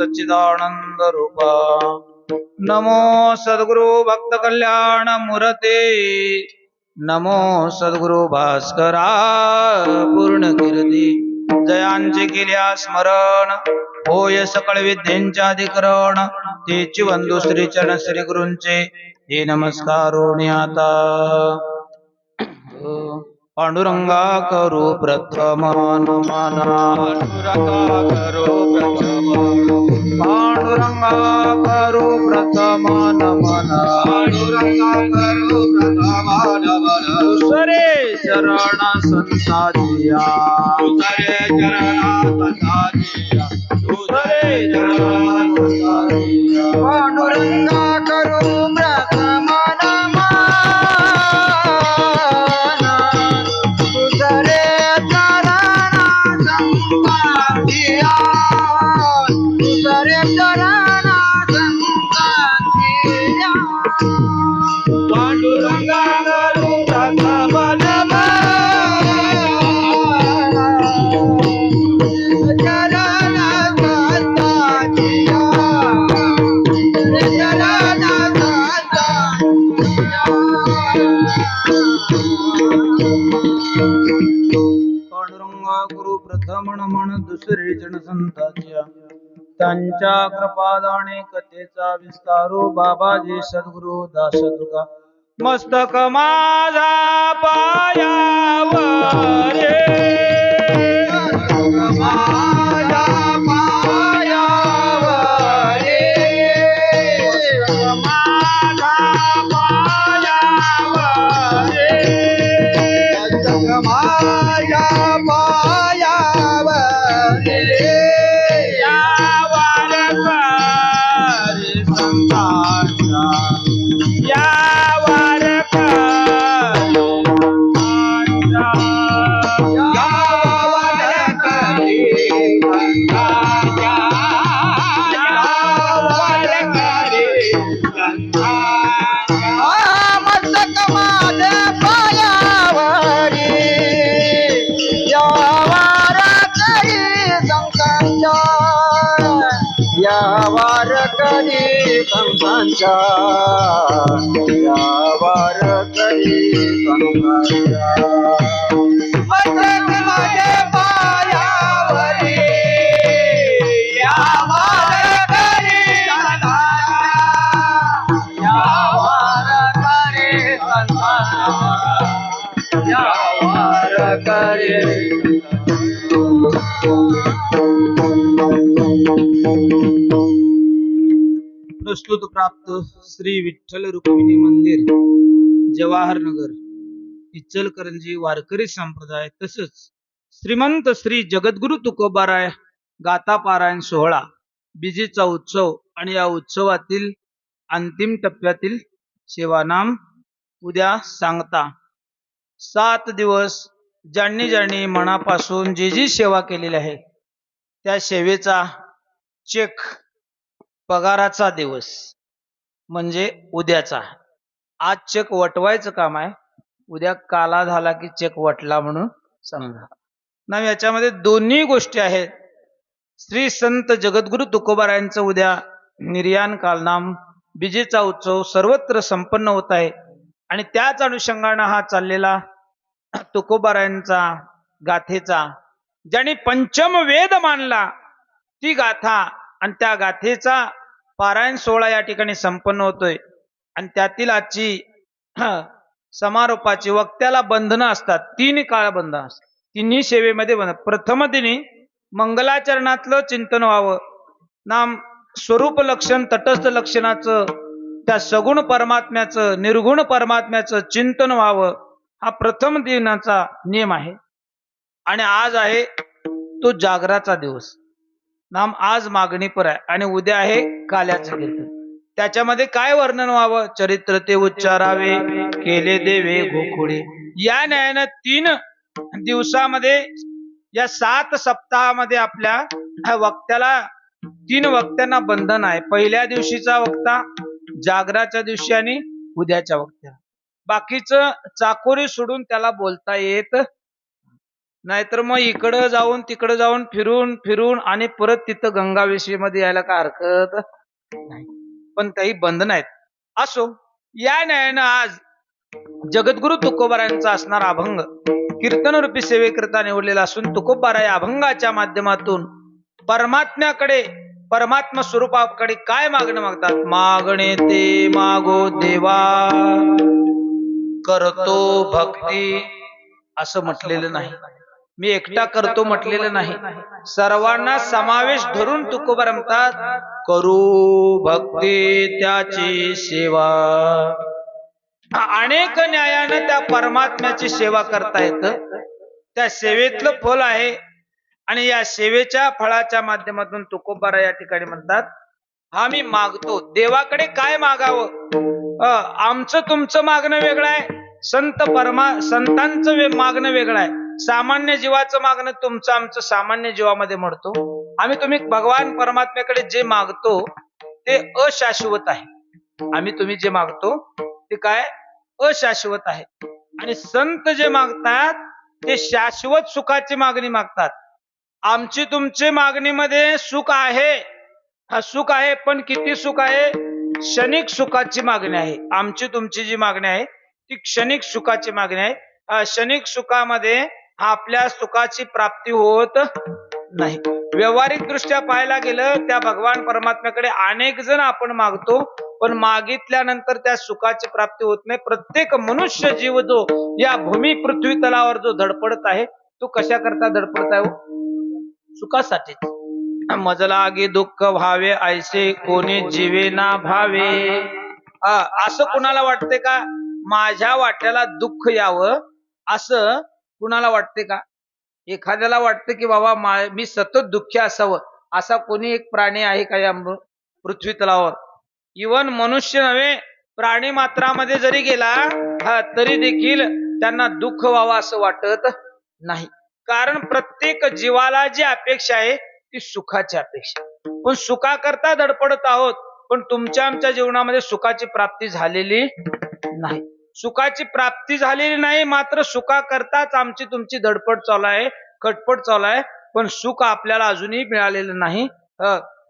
सच्चिदानंद रूपा। नमो सद्गुरु भक्त कल्याण मूर्ते, नमो सद्गुरु भास्करा पूर्ण कीर्ती। जयांचे केल्या स्मरण, होय सकळ विद्येंचे अधिकरण। तेची वंदू श्री चरण श्री गुरूंचे, हे नमस्कारोणी आता। पांडुरंगा करू प्रथम नमन, पांडुरंगा करू प्रथम, पांडुरंगा करू प्रथम नमन, पांडुरंगा करू प्रथम नमन। दुसरे चरण संताजिया, दुसरे चरण संताजिया, दुसरे चरण संताजिया। पांडुरंगा करू प्रथम म्हणून दुसरे जण संतांच्या, त्यांच्या कृपादाने कथेचा विस्तारू बाबाजी सद्गुरु दास तुका। मस्तक माझा पायावर, मस्तक माझा पायावर, माझा पायावर, मस्तक माझा संतांच्या, यावर करी संतांच्या। मस्तक माझे पायावरी, यावर करी संतांच्या, यावर करी संतांच्या, यावर करी। प्रस्तुत प्राप्त श्री विठ्ठल रुक्मिणी मंदिर, जवाहर नगर, इचलकरंजी वारकरी संप्रदाय तसंच श्रीमंत श्री जगद्गुरु तुकोबाराय गाथा पारायण सोहळा बिजेचा उत्सव आणि या उत्सवातील अंतिम टप्प्यातील सेवानाम उद्या सांगता। 7 दिवस ज्यांनी ज्यांनी मनापासून जी सेवा केलेली आहे त्या सेवेचा चेक, पगाराचा दिवस म्हणजे उद्याचा। आज चेक वटवायचं काम आहे, उद्या काला झाला की चेक वटला म्हणून समजा ना। याच्यामध्ये दोन्ही गोष्टी आहेत। श्री संत जगद्गुरु तुकोबारायांचं उद्या निर्याण कालनाम बिजेचा उत्सव सर्वत्र संपन्न होत आहे आणि त्याच अनुषंगाने हा चाललेला तुकोबारायांचा गाथेचा, ज्यांनी पंचम वेद मानला ती गाथा आणि त्या गाथेचा पारायण सोहळा या ठिकाणी संपन्न होतोय। आणि त्यातील आजची समारोपाची वक्त्याला बंधनं असतात, 3 काळ बंधन असतात, तिन्ही सेवेमध्ये बंधन। प्रथम दिनी मंगलाचरणातलं चिंतन व्हावं, नाम स्वरूप लक्षण तटस्थ लक्षणाचं, त्या सगुण परमात्म्याचं निर्गुण परमात्म्याचं चिंतन व्हावं, हा प्रथम दिनाचा नियम आहे। आणि आज आहे तो जागराचा दिवस, नाम आज मागणीपर आहे आणि उद्या आहे काल्याचं कीर्तन। त्याच्यामध्ये काय वर्णन व्हावं, चरित्र ते उच्चारावे, केले देवे गोकुळे। या न्यायानं 3 दिवसामध्ये, या 7 सप्ताहामध्ये आपल्या वक्त्याला 3 वक्त्यांना बंधन आहे। पहिल्या दिवशीचा वक्ता, जागराच्या दिवशी आणि उद्याच्या वक्त्याला। बाकीचं चाकोरी सोडून त्याला बोलता येत नाहीतर मग इकडं जाऊन तिकडं जाऊन फिरून फिरून आणि परत तिथं गंगावेशी मध्ये यायला काय हरकत नाही. पण काही बंधन आहेत. असो, या न्यायानं आज जगद्गुरु तुकोबारायांचा असणार अभंग कीर्तन रूपी सेवेकरता निवडलेला असून तुकोबारा या अभंगाच्या माध्यमातून परमात्म्याकडे परमात्मा स्वरूपाकडे काय मागणं मागतात. मागणे ते मागो देवा करतो भक्ती असं म्हटलेलं नाही. मी एकटा करतो म्हटलेलं नाही. सर्वांना समावेश धरून तुकोबा म्हणतात करू भक्ती त्याची सेवा. अनेक न्यायानं त्या परमात्म्याची सेवा करता येतं. त्या सेवेतलं फल आहे आणि या सेवेच्या फळाच्या माध्यमातून तुकोबारा या ठिकाणी म्हणतात हा मी मागतो. देवाकडे काय मागावं? आमचं तुमचं मागणं वेगळं आहे. संतांचं मागणं वेगळं आहे. सामान्य जीवाचं मागणं तुमचं आमचं सामान्य जीवामध्ये म्हणतो. आम्ही तुम्ही भगवान परमात्म्याकडे जे मागतो ते अशाश्वत आहे. आम्ही तुम्ही जे मागतो ते काय अशाश्वत आहे. आणि संत जे मागतात ते शाश्वत सुखाची मागणी मागतात. आमची तुमची मागणीमध्ये सुख आहे, हा सुख आहे, पण किती सुख आहे? क्षणिक सुखाची मागणी आहे. आमची तुमची जी मागणी आहे ती क्षणिक सुखाची मागणी आहे. क्षणिक सुखामध्ये आपल्या सुखाची प्राप्ती होत नाही. व्यावहारिक दृष्ट्या पाहायला गेलं त्या भगवान परमात्म्याकडे अनेक जण आपण मागतो, पण मागितल्यानंतर त्या सुखाची प्राप्ती होत नाही. प्रत्येक मनुष्य जीव जो या भूमी पृथ्वी तलावर जो धडपडत आहे तो कशा करता धडपडत आहे? सुखासाठी. मजला गे दुःख व्हावे ऐसे कोणी जीवे ना भावे. असं कुणाला वाटते का माझ्या वाट्याला दुःख यावं असं कुणाला वाटते का? एखाद्याला वाटतं की बाबा मी सतत दुःखी असावं असा कोणी एक प्राणी आहे का या पृथ्वी तलावर? इवन मनुष्य नव्हे, प्राणी मात्रामध्ये जरी गेला तरी देखील त्यांना दुःख व्हावं असं वाटत नाही. कारण प्रत्येक जीवाला जी अपेक्षा आहे ती सुखाची अपेक्षा. पण सुखाकरता धडपडत आहोत, पण तुमच्या आमच्या जीवनामध्ये सुखाची प्राप्ती झालेली नाही. सुखाची प्राप्ती झालेली नाही, मात्र सुखाकरताच आमची तुमची धडपड चालू आहे, खटपट चालू आहे, पण सुख आपल्याला अजूनही मिळालेलं नाही.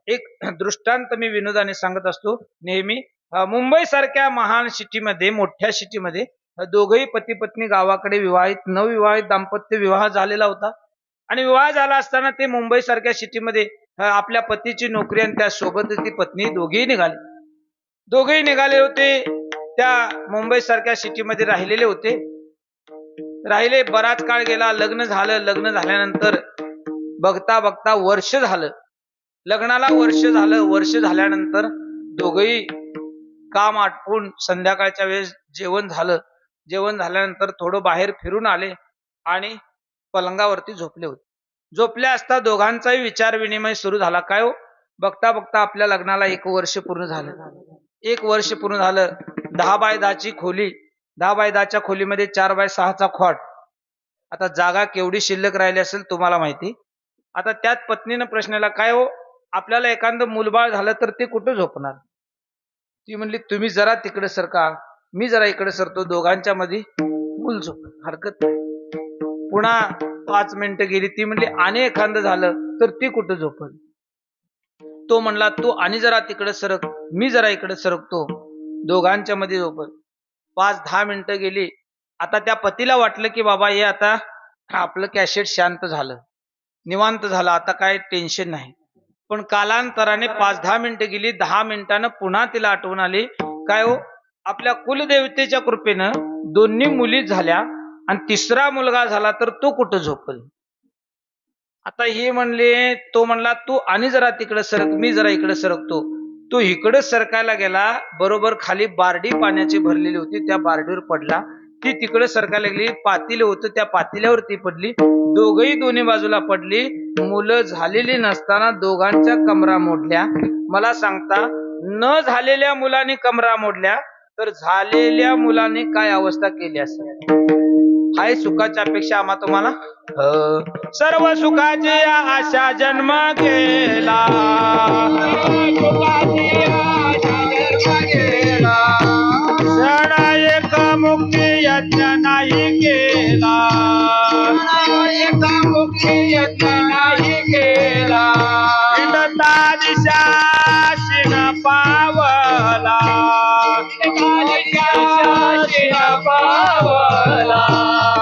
एक दृष्टांत मी विनोदाने सांगत असतो नेहमी. मुंबई सारख्या महान सिटीमध्ये, मोठ्या सिटीमध्ये दोघही पती पत्नी गावाकडे विवाहित नवविवाहित दाम्पत्य विवाह झालेला होता. आणि विवाह झाला असताना ते मुंबई सारख्या सिटीमध्ये आपल्या पतीची नोकरी आणि त्यासोबत ती पत्नी दोघेही निघाले होते. त्या मुंबई सारख्या सिटीमध्ये राहिलेले होते. राहिले बराच काळ गेला. लग्न झालं. लग्न झाल्यानंतर बघता बघता वर्ष झालं. लग्नाला वर्ष झालं. वर्ष झाल्यानंतर दोघही काम आटपून संध्याकाळच्या वेळेस जेवण झालं. जेवण झाल्यानंतर थोडं बाहेर फिरून आले आणि पलंगावरती झोपले होते. झोपले असता दोघांचाही विचार विनिमय सुरू झाला. काय हो, बघता बघता आपल्या लग्नाला 1 वर्ष पूर्ण झालं. 1 वर्ष पूर्ण झालं. 10 बाय 10ची खोली, 10 बाय 10च्या खोलीमध्ये 4 बाय 6चा खॉट. आता जागा केवढी शिल्लक राहिली असेल तुम्हाला माहिती. आता त्यात पत्नीनं प्रश्नाला, काय हो आपल्याला एखादं मुलबाळ झालं तर ते कुठं झोपणार? ती म्हणली तुम्ही जरा तिकडे सरका, मी जरा इकडे सरतो, दोघांच्या मध्ये मूल झोप, हरकत नाही. पुन्हा 5 मिनिटं गेली. ती म्हणली आणि एखादं झालं तर ती कुठं झोपल? तो म्हणला तू आणि जरा तिकडे सरक, मी जरा इकडे सरकतो, दोघांच्या मध्ये झोपल. 5-10 मिनिटं गेली. आता त्या पतीला वाटलं की बाबा हे आता आपलं कॅशेट शांत झालं, निवांत झालं, आता काय टेन्शन नाही. पण कालांतराने 5-10 मिनिटं गेली. 10 मिनिटानं पुन्हा तिला आठवण आली, काय हो आपल्या कुलदेवतेच्या कृपेनं 2 मुली झाल्या आणि 3रा मुलगा झाला तर तो कुठं झोपल? आता हे म्हणले, तो म्हणला तू आणि जरा तिकडे सरक, मी जरा इकडे सरकतो. तो इकडे सरकायला गेला. बरोबर खाली बारडी पाण्याची भरलेली होती, त्या बारडीवर पडला. ती तिकडे सरकायला गेली. पातेलं होतं, त्या पातेल्यावर ती पडली. दोघही दोन्ही बाजूला पडली. मुलं झालेली नसताना दोघांच्या कमरा मोडल्या. मला सांगता, न झालेल्या मुलांनी कमरा मोडल्या तर झालेल्या मुलांनी काय अवस्था केली असेल? हाय सुखाच्या अपेक्षा आम्हा तुम्हाला. सर्व सुखाची आशा जन्म केला, सडा एक मुक्ती यज्ञ नाही केला. मुक्ती यत्न नाही केला हिंडता दिशा शिन पावला शिन पावला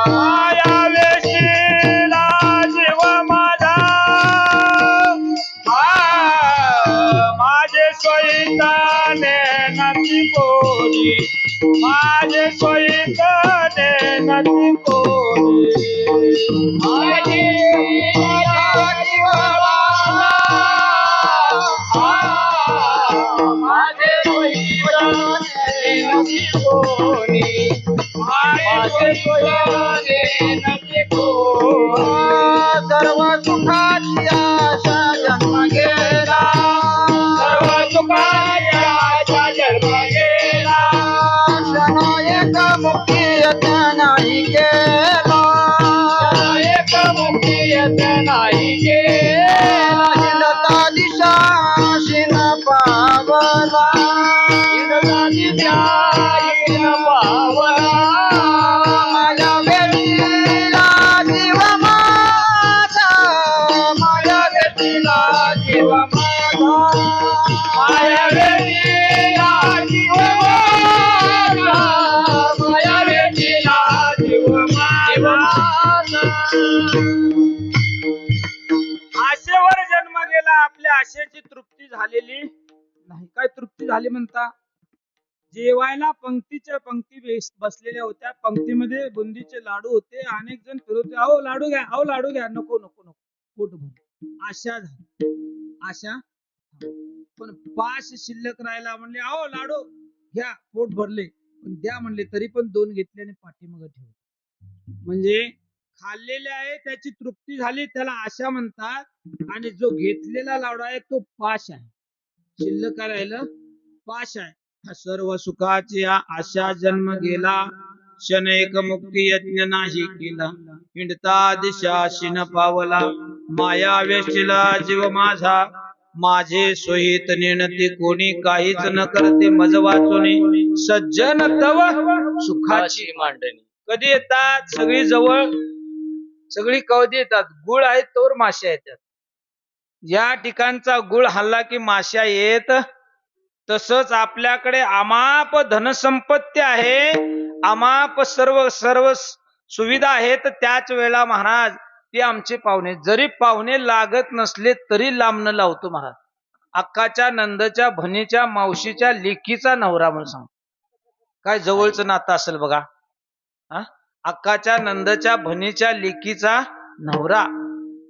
माया वेशीला जीव माझा माझे सोयीताने नदी कोणी माझे सोयीताने नदी कोणी माझे माझे कोणी माझे सर्व सुखाची आशा जन्म गेला सर्व सुखाची आशा जन्म गेला क्षण एक मुक्ती यत्न नाही केला एक मुक्ती यत्न नाही केला हिंडता दिशा शिन पावला हिंडता दिशा शिन पावला माझ्या वेशीला जीव माझा माझ्या वेशीला जीव माझा माझ्या वेशीला जीव माझा माझ्या वेशीला जीव माझा आशेवर जन्म गेला आपल्या आशेची तृप्ती झालेली नाही. काय तृप्ती झाली म्हणता? जेवायला पंक्तीच्या पंक्ती बसलेल्या होत्या. पंक्तीमध्ये बुंदीचे लाडू होते. अनेक जण फिरवते, अहो लाडू घ्या, अहो लाडू घ्या. नको नको नको, पोट भर. आशा झाली, आशा. पण पाश शिल्लक राहिला, म्हणले अहो लाडू घ्या, पोट भरले, पण द्या म्हणले. तरी पण दोन घेतले आणि पाठीमागे ठेवले. म्हणजे खाल्लेले आहे त्याची तृप्ती झाली, त्याला आशा म्हणतात. आणि जो घेतलेला लाडू आहे तो पाश आहे. शिल्लक राहिलं पाश आहे. सर्व सुखाची आशा जन्म गेला, क्षण एक मुक्ती यज्ञ नाही केला. हिंडता दिशा शिन पावला, माया वेशीला जीव माझा. माझे सोहित नेणते कोणी, काहीच न करते मज वाचुनी. सज्जन तव सुखाची मांडणी. कधी येतात? सगळी जवळ, सगळी कधी येतात. गुळ आहेत तोवर माश्या येतात. या ठिकाणचा गुळ हल्ला की माश्या येत. तसंच आपल्याकडे अमाप धनसंपत्ती आहे, अमाप सर्व सर्व सुविधा आहेत. त्याच वेळेला महाराज ते आमचे पाहुणे, जरी पाहुणे लागत नसले तरी लांबन लावतो महाराज. अक्काच्या, नंदच्या, भनीच्या, मावशीच्या लेकीचा नवरा म्हणून सांग. काय जवळचं नातं असेल बघा. अक्काच्या, नंदच्या, भनीच्या लेकीचा नवरा.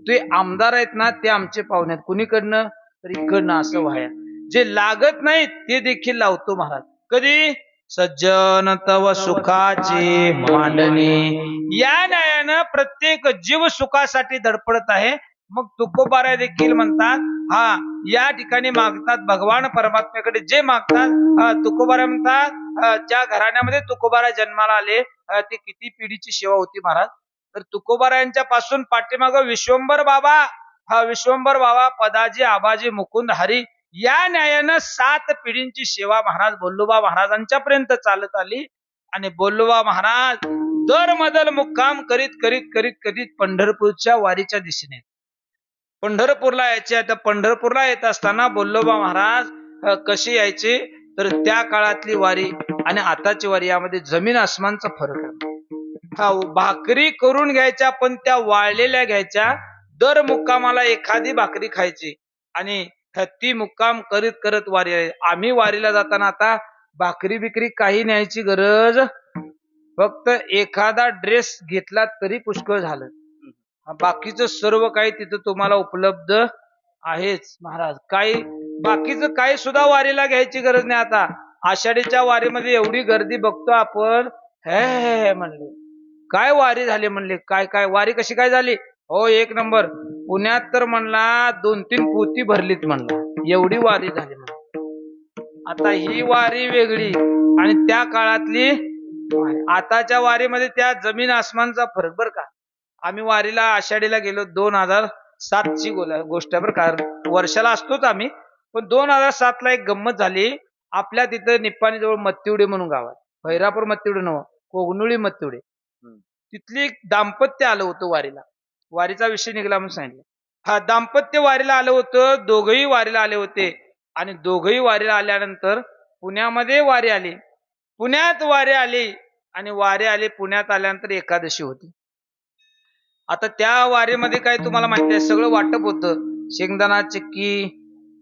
ते आमदार आहेत ना, ते आमचे पाहुणे आहेत. कुणीकडनं तर इकडनं असं व्हाया. जे लागत नाही ते देखील लावतो महाराज. कधी? सज्जन तव सुखाची मांडणी. या न्यायानं प्रत्येक जीव सुखासाठी धडपडत आहे. मग तुकोबारा देखील म्हणतात, हा या ठिकाणी मागतात भगवान परमात्म्याकडे जे मागतात. तुकोबारा म्हणतात, ज्या घराण्यामध्ये तुकोबारा जन्माला आले ते किती पिढीची सेवा होती महाराज. तर तुकोबारा यांच्या पासून पाठीमाग विश्वंभर बाबा, विश्वंभर बाबा, पदाजी, आबाजी, मुकुंद, हरी, या न्यायानं 7 पिढींची सेवा महाराज बोल्लोबा महाराजांच्या पर्यंत चालत आली. आणि बोल्लोबा महाराज दर मदल मुक्काम करीत करीत करीत करीत पंढरपूरच्या वारीच्या दिशेने पंढरपूरला यायचे. आता पंढरपूरला येत असताना बोल्लोबा महाराज कशी यायचे, तर त्या काळातली वारी आणि आताची वारी यामध्ये जमीन आसमानचा फरक आहे. भाकरी करून घ्यायच्या, पण त्या वाळलेल्या घ्यायच्या. दर मुक्कामाला एखादी भाकरी खायची आणि ती मुक्काम करत करत वारी आहे. आम्ही वारीला जाताना आता भाकरी बिकरी काही न्यायची गरज, फक्त एखादा ड्रेस घेतला तरी पुष्कळ झालं. बाकीचं सर्व काही तिथं तुम्हाला उपलब्ध आहेच महाराज. काही बाकीचं काही सुद्धा वारीला घ्यायची गरज नाही. आता आषाढीच्या वारीमध्ये एवढी गर्दी बघतो आपण, हे म्हणले काय वारी झाली, म्हणले काय काय वारी कशी काय झाली. हो एक नंबर. पुण्यात तर म्हणला 2-3 पोती भरलीत म्हणला, एवढी वारी झाली म्हणला. आता ही वारी वेगळी आणि त्या काळातली आताच्या वारीमध्ये त्या जमीन आसमानचा फरक बर का. आम्ही वारीला आषाढीला गेलो 2007 ची गोष्ट बर का. वर्षाला असतोच आम्ही, पण 2007 ला एक गंमत झाली. आपल्या तिथं निप्पाणी जवळ मत्तिवडे म्हणून गाव आहे. भैरापूर मत्तिवडे नव्ह, कोगनुळी मत्तिवडे. तिथली एक दाम्पत्य आलं होतं वारीला. वारीचा विषय निघाला म्हणून सांगितलं. हा दाम्पत्य वारीला आलं होतं, दोघही वारीला आले होते आणि दोघही वारीला आल्यानंतर पुण्यामध्ये वारी आली, पुण्यात वारी आली आणि वारी आली. पुण्यात आल्यानंतर एकादशी होती. आता त्या वारीमध्ये काय तुम्हाला माहिती आहे, सगळं वाटप होतं. शेंगदाणा चिक्की,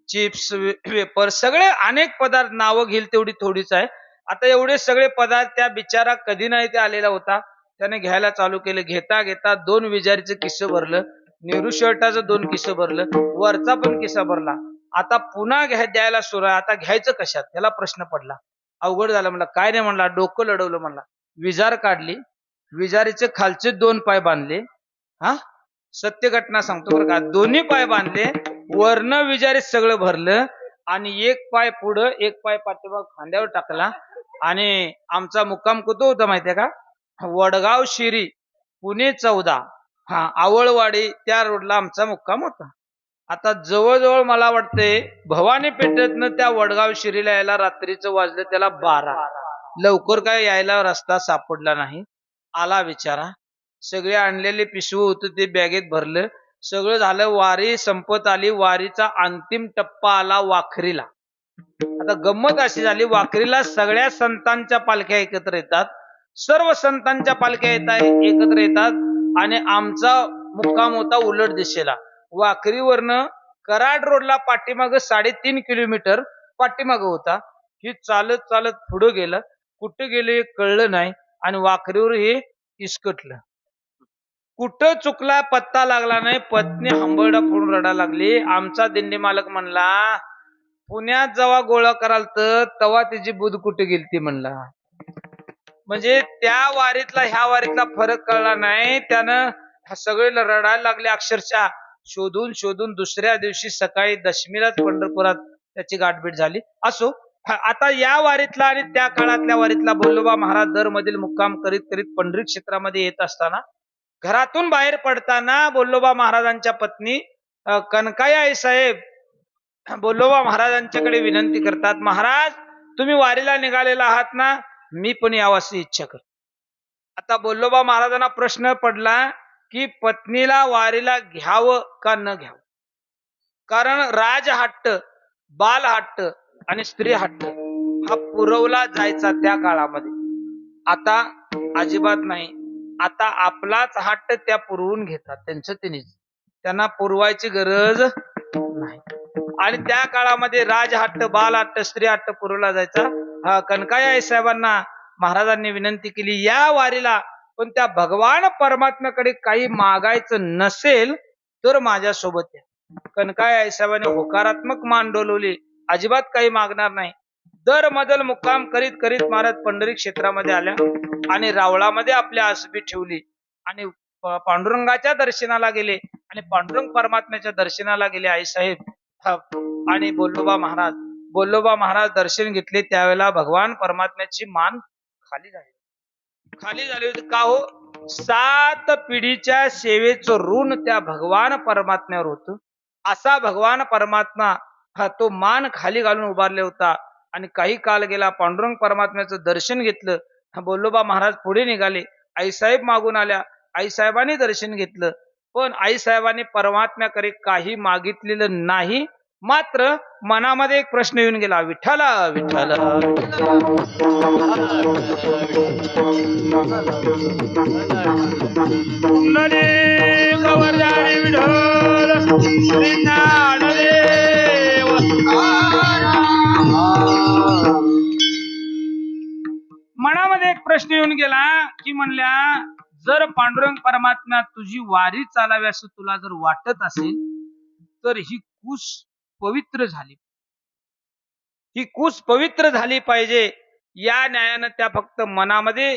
चिप्स, वेपर, सगळे अनेक पदार्थ, नावं घेईल तेवढी थोडीच आहे. आता एवढे सगळे पदार्थ त्या बिचारा कधी नाही ते आलेला होता, त्याने घ्यायला चालू केलं. घेता घेता 2 विजारीचं किस्सं भरलं, नेहरू शर्टाचं 2 किस्सं भरलं, वरचा पण किस्सा भरला. आता पुन्हा द्यायला सुरू आहे. आता घ्यायचं कशात, त्याला प्रश्न पडला. अवघड झालं. म्हणला काय नाही, म्हणला डोकं लढवलं. म्हणला विजार काढली, विजारीचे खालचे 2 पाय बांधले. हा सत्य घटना सांगतो बरं का, दोन्ही पाय बांधले, वर्ण विजारीत सगळं भरलं आणि एक पाय पुढं एक पाय पाठीमाग खांद्यावर टाकला आणि आमचा मुक्काम कुठं होता माहितीये का, वडगाव शिरी, पुणे 14, हा आवळवाडी, त्या रोडला आमचा मुक्काम होता. आता जवळजवळ मला वाटतंय भवानी पेठेतनं त्या वडगाव शिरीला यायला रात्रीचं वाजलं त्याला 12. लवकर काय यायला रस्ता सापडला नाही. आला बिचारा, सगळे आणलेले पिशवं होतं ते बॅगेत भरलं, सगळं झालं. वारी संपत आली. वारीचा अंतिम टप्पा आला वाखरीला. आता गंमत अशी झाली, वाखरीला सगळ्या संतांच्या पालख्या एकत्र येतात, सर्व संतांच्या पालख्या एकत्र येतात आणि आमचा मुक्काम होता उलट दिशेला. वाखरीवरनं कराड रोडला पाठीमाग 3.5 किलोमीटर पाठीमाग होता. ही चालत चालत पुढे गेलं, कुठे गेले कळलं नाही आणि वाखरीवर हे इसकटलं. कुठं चुकला पत्ता लागला नाही. पत्नी हंबरडा फोडून रडा लागली. आमचा दिंडी मालक म्हणला पुण्यात जेव्हा गोळा कराल तर तेव्हा तिची बुध कुठे गेलती म्हणला. म्हणजे त्या वारीतला ह्या वारीतला फरक कळला नाही. त्यानं सगळे रडायला लागले अक्षरशः. शोधून शोधून दुसऱ्या दिवशी सकाळी दशमीलाच पंढरपुरात त्याची गाठभेट झाली. असो, आता या वारीतला आणि त्या काळातल्या वारीतला बोल्लोबा महाराज दर मधील मुक्काम करीत करीत पंढरी क्षेत्रामध्ये येत असताना, घरातून बाहेर पडताना बोल्लोबा महाराजांच्या पत्नी कनकाई आई साहेब बोल्लोबा महाराजांच्याकडे विनंती करतात, महाराज तुम्ही वारीला निघालेला आहात ना, मी पण यावासी इच्छा करतो. आता बोल्लोबा महाराजांना प्रश्न पडला की पत्नीला वारीला घ्यावं का न घ्यावं. कारण राजहट्ट, बालहट्ट आणि स्त्री हट्ट हा पुरवला जायचा त्या काळामध्ये. आता अजिबात नाही. आता आपलाच हट्ट त्या पुरवून घेतात, त्यांचं त्यांनीच, त्यांना पुरवायची गरज नाही. आणि त्या काळामध्ये राजहट्ट, बालहट्ट, स्त्री हट्ट पुरवला जायचा. कनकाई आई साहेबांना महाराजांनी विनंती केली, या वारीला पण त्या भगवान परमात्म्याकडे काही मागायचं नसेल तर माझ्या सोबत या. कनकाई आई साहेबांनी होकारात्मक मान डोलवली, अजिबात काही मागणार नाही. दर मदल मुक्काम करीत करीत महाराज पंढरी क्षेत्रामध्ये आल्या आणि रावळामध्ये आपली आसबी ठेवली आणि पांडुरंगाच्या दर्शनाला गेले आणि पांडुरंग परमात्म्याच्या दर्शनाला गेले आईसाहेब. आणि बोल्लोबा महाराज दर्शन घेतले. त्यावेळेला भगवान परमात्म्याची मान खाली झाली होती. का हो, 7 पिढीच्या सेवेचं ऋण त्या भगवान परमात्म्यावर होतं. असा भगवान परमात्मा तो मान खाली घालून उभारले होता. आणि काही काल गेला, पांडुरंग परमात्म्याचं दर्शन घेतलं. बोल्लोबा महाराज पुढे निघाले, आईसाहेब मागून आल्या, आईसाहेबांनी दर्शन घेतलं. पण आईसाहेबांनी परमात्म्याकडे काही मागितलेलं नाही. मात्र मनामध्ये एक प्रश्न येऊन गेला, विठ्ठला विठ्ठला मनामध्ये एक प्रश्न येऊन गेला की म्हणल्या, जर पांडुरंग परमात्मा तुझी वारी चालावी असं तुला जर वाटत असेल तर ही कूस पवित्र झाली, ही कूस पवित्र झाली पाहिजे. या न्यायानं त्या फक्त मनामध्ये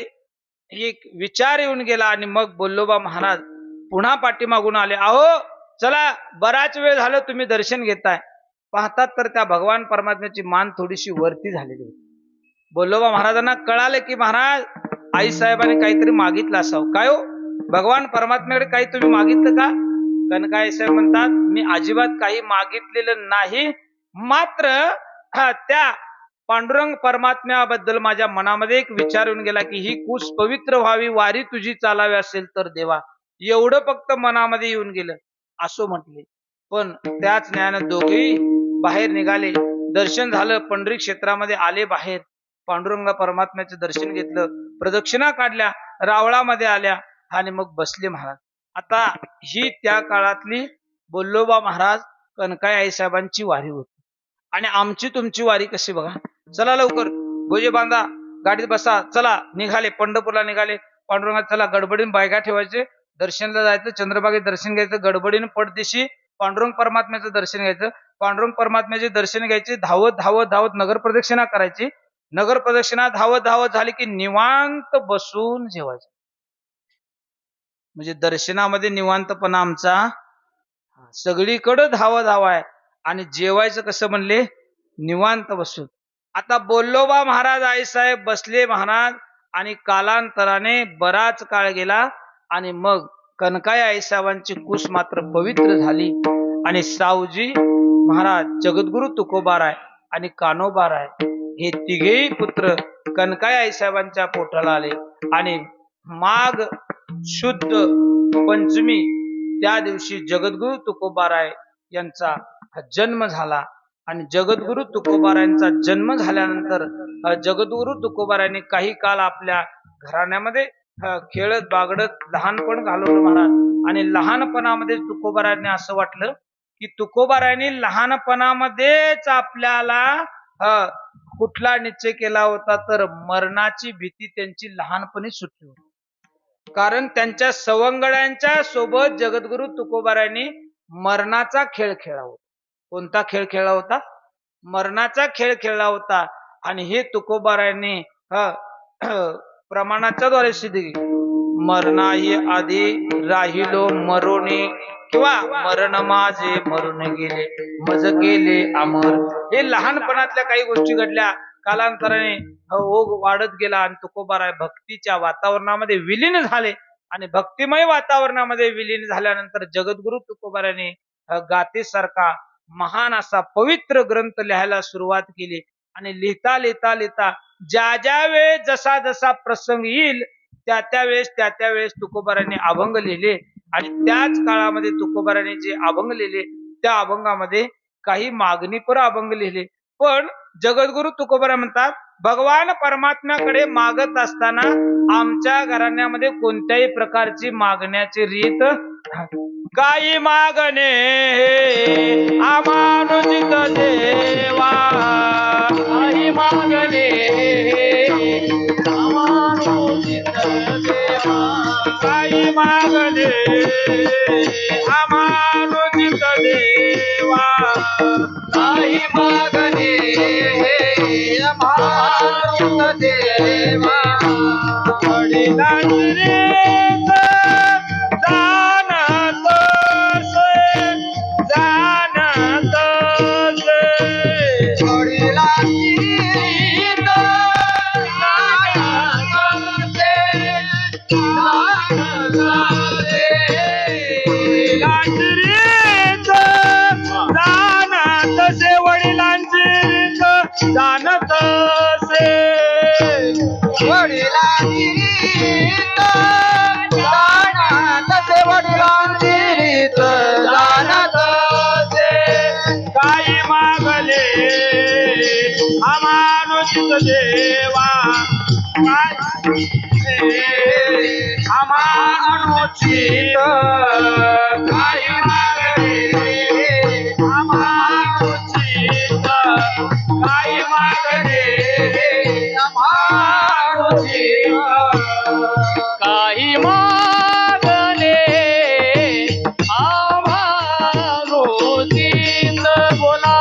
एक विचार येऊन गेला आणि मग बोल्लोबा महाराज पुन्हा पाठीमागून आले. अहो चला, बराच वेळ झालं तुम्ही दर्शन घेताय. पाहतात तर त्या भगवान परमात्म्याची मान थोडीशी वरती झालेली होती. बोल्लोबा महाराजांना कळाले की महाराज आईसाहेबांनी काहीतरी मागितलं असावं. काय हो, भगवान परमात्म्याकडे काही तुम्ही मागितलं का? कनकाई साहेब म्हणतात, मी अजिबात काही मागितलेलं नाही. मात्र त्या पांडुरंग परमात्म्याबद्दल माझ्या मनामध्ये एक विचार येऊन गेला की ही कूस पवित्र व्हावी, वारी तुझी चालावी असेल तर देवा एवढं फक्त मनामध्ये येऊन गेलं असो म्हटले. पण त्याच ज्ञान दोघेही बाहेर निघाले. दर्शन झालं, पंढरी क्षेत्रामध्ये आले बाहेर. पांडुरंगा परमात्म्याचं दर्शन घेतलं, प्रदक्षिणा काढल्या, रावळामध्ये आल्या आणि मग बसले महाराज. आता ही त्या काळातली बोल्लोबा महाराज कनकाई आईसाहेबांची वारी होती. आणि आमची तुमची वारी कशी बघा. चला लवकर भोजे बांधा, गाडीत बसा, चला निघाले. पंढरपूरला निघाले. पांडुरंगात चला, गडबडीने बायका ठेवायचे, दर्शनला जायचं, चंद्रभागेत दर्शन घ्यायचं, गडबडीने पटदिशी पांडुरंग परमात्म्याचं दर्शन घ्यायचं. पांडुरंग परमात्म्याचे दर्शन घ्यायचे, धावत धावत धावत नगर प्रदक्षिणा करायची. नगर प्रदक्षिणा धावत धावत झाली की निवांत बसून जेवायचं. म्हणजे दर्शनामध्ये निवांतपणा आमचा सगळीकडे धावा धावा आहे. आणि जेवायचं कसं म्हणले, निवांत बसून. आता बोल्लोबा महाराज आईसाहेब बसले महाराज. आणि कालांतराने बराच काळ गेला आणि मग कनकाई आईसाहेबांची कुस मात्र पवित्र झाली. आणि सावजी महाराज, जगद्गुरु तुकोबाराय आणि कान्होबाराय हे तिघेही पुत्र कनकाई आईसाहेबांच्या पोटाला आले. आणि माघ शुद्ध पंचमी त्या दिवशी जगद्गुरु तुकोबाराय यांचा जन्म झाला. आणि जगद्गुरु तुकोबारायांचा जन्म झाल्यानंतर जगद्गुरु तुकोबारायांनी काही काळ आपल्या घराण्यामध्ये खेळत बागडत लहानपण घालवलं महाराज. आणि लहानपणामध्ये तुकोबारायांनी असं वाटलं की तुकोबारायांनी लहानपणामध्येच आपल्याला कुठला निश्चय केला होता, तर मरणाची भीती त्यांची लहानपणी सुटली होती. कारण त्यांच्या सवंगड्यांच्या सोबत जगद्गुरु तुकोबारायांनी मरणाचा खेळ खेळला होता. कोणता खेळ खेळला होता? मरणाचा खेळ खेळला होता. आणि हे तुकोबारायांनी प्रमाणाच्या द्वारे सिद्ध केले. मरणाही आधी राहिलो मरोने, किंवा मरण माझे मरून गेले मज गेले अमर. हे लहानपणातल्या काही गोष्टी घडल्या, कालांतराने ओघ वाढत गेला आणि तुकोबाराय भक्तीच्या वातावरणामध्ये विलीन झाले. आणि भक्तिमय वातावरणामध्ये विलीन झाल्यानंतर जगद्गुरु तुकोबारायांनी गाथेसारखा महान असा पवित्र ग्रंथ लिहायला सुरुवात केली. आणि लिहिता लिहिता लिहिता ज्या ज्या वेळेस जसा जसा प्रसंग येईल त्या त्यावेळेस तुकोबारायांनी अभंग लिहिले. आणि त्याच काळामध्ये तुकोबारायांनी जे अभंग लिहिले त्या अभंगामध्ये काही मागणीपर अभंग लिहिले. पण जगद्गुरु तुकोबाराय म्हणतात, भगवान परमात्म्याकडे मागत असताना आमच्या घराण्यामध्ये कोणत्याही प्रकारची मागण्याची रीत काही मागणे अमानुषित देवा, काही मागणे अमानुषित देवा, काही मागणे अमानुषित देवा, काही मागणे अमानुषित देवा. वडिलांची रीत जाणत से, जाणत से, वडिलांची रीत जाणत से, जाणत से, वडिलांची रीत जाणत से, वडिलांची रीत जाणत से, वडिलांची रीत जाणत से, वडिलांची रीत जाणत से. काही मागले अमानुषित देवा, काही अमानुषित, काही मागले अमानुषित, काही मागले अमानुषित, काही मागणे अमानुषित. बोला,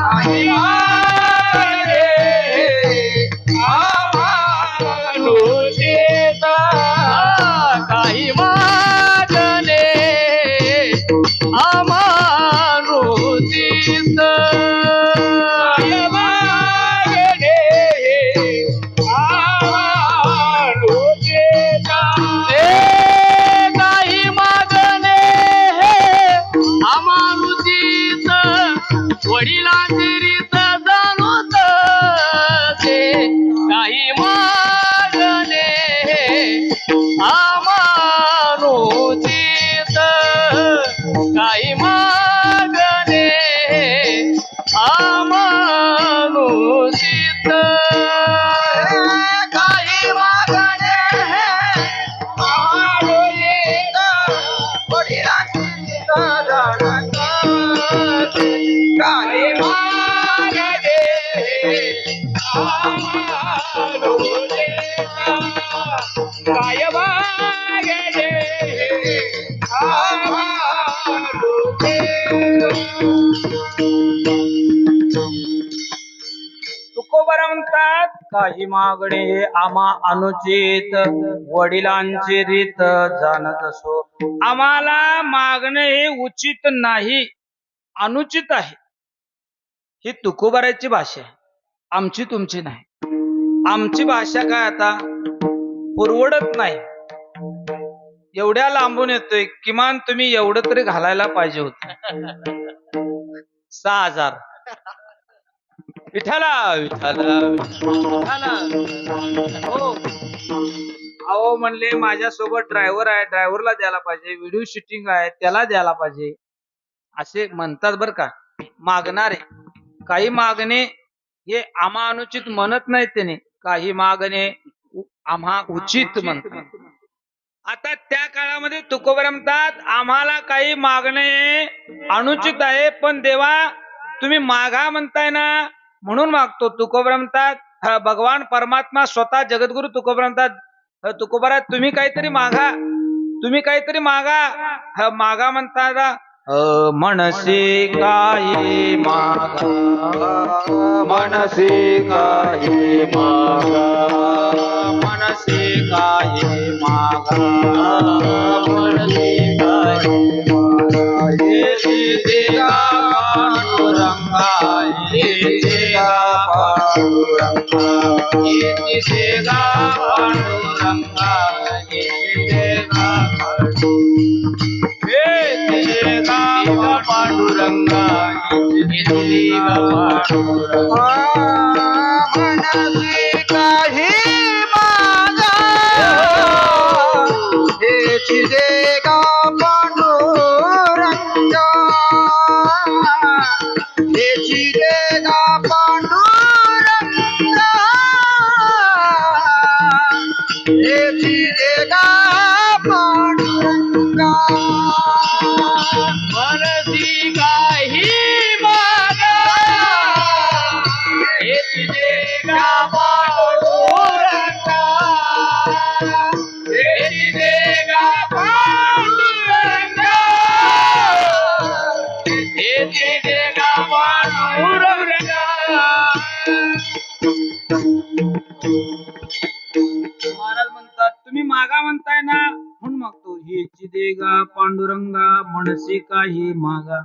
काही मागणे अमानुषित, काही मागणे काय वागे तुकोबरा म्हणतात काही मागणे हे आम्हा अनुचित वडिलांची रीत जाणत असो. आम्हाला मागणे हे उचित नाही, अनुचित आहे. ही तुकोबाराची भाषा आहे, आमची तुमची नाही. आमची भाषा काय आता पुरवडत नाही, एवढ्या लांबून येतोय. किमान तुम्ही एवढं तरी घालायला पाहिजे होत. 6,000 विठाला विठाला विठाला. हो अहो म्हणले माझ्यासोबत ड्रायव्हर आहे, ड्रायव्हरला द्यायला पाहिजे. व्हिडिओ शूटिंग आहे, त्याला द्यायला पाहिजे. असे म्हणतात बर का मागणारे. काही मागणे हे आम्हा अनुचित म्हणत नाहीत त्याने, काही मागणे आम्हा उचित म्हणतात. आता त्या काळामध्ये तुकोबरा म्हणतात आम्हाला काही मागणे अनुचित आहे, पण देवा तुम्ही मागा म्हणताय ना म्हणून मागतो. तुकोबरा म्हणतात भगवान परमात्मा स्वतः जगद्गुरु तुकोबरा म्हणतात तुकोबरा तुम्ही काहीतरी मागा, तुम्ही काहीतरी मागा. मागा म्हणतात मनसे काही मागा, मनसे काही मागा, मनसे काही मागा, मनसे काही मागा. येती देगा पांडुरंगा, येती देगा पांडुरंगा, येती देगा पांडुरंगा, येती देगा पांडुरंगा, येती देगा पांडुरंगा. मनसी काही मागा, हेची देगा पांडुरंगा, हेची देगा पांडुरंगा, हेची देगा पांडुरंगा. मनसी काही मागा, येती देगा पांडुरंगा, येती देगा पांडुरंगा, येती देगा पांडुरंगा. महाराज म्हणतात तुम्ही मागा म्हणताय ना म्हणून मागतो. हेची देगा पांडुरंगा, मनसे काही मागा.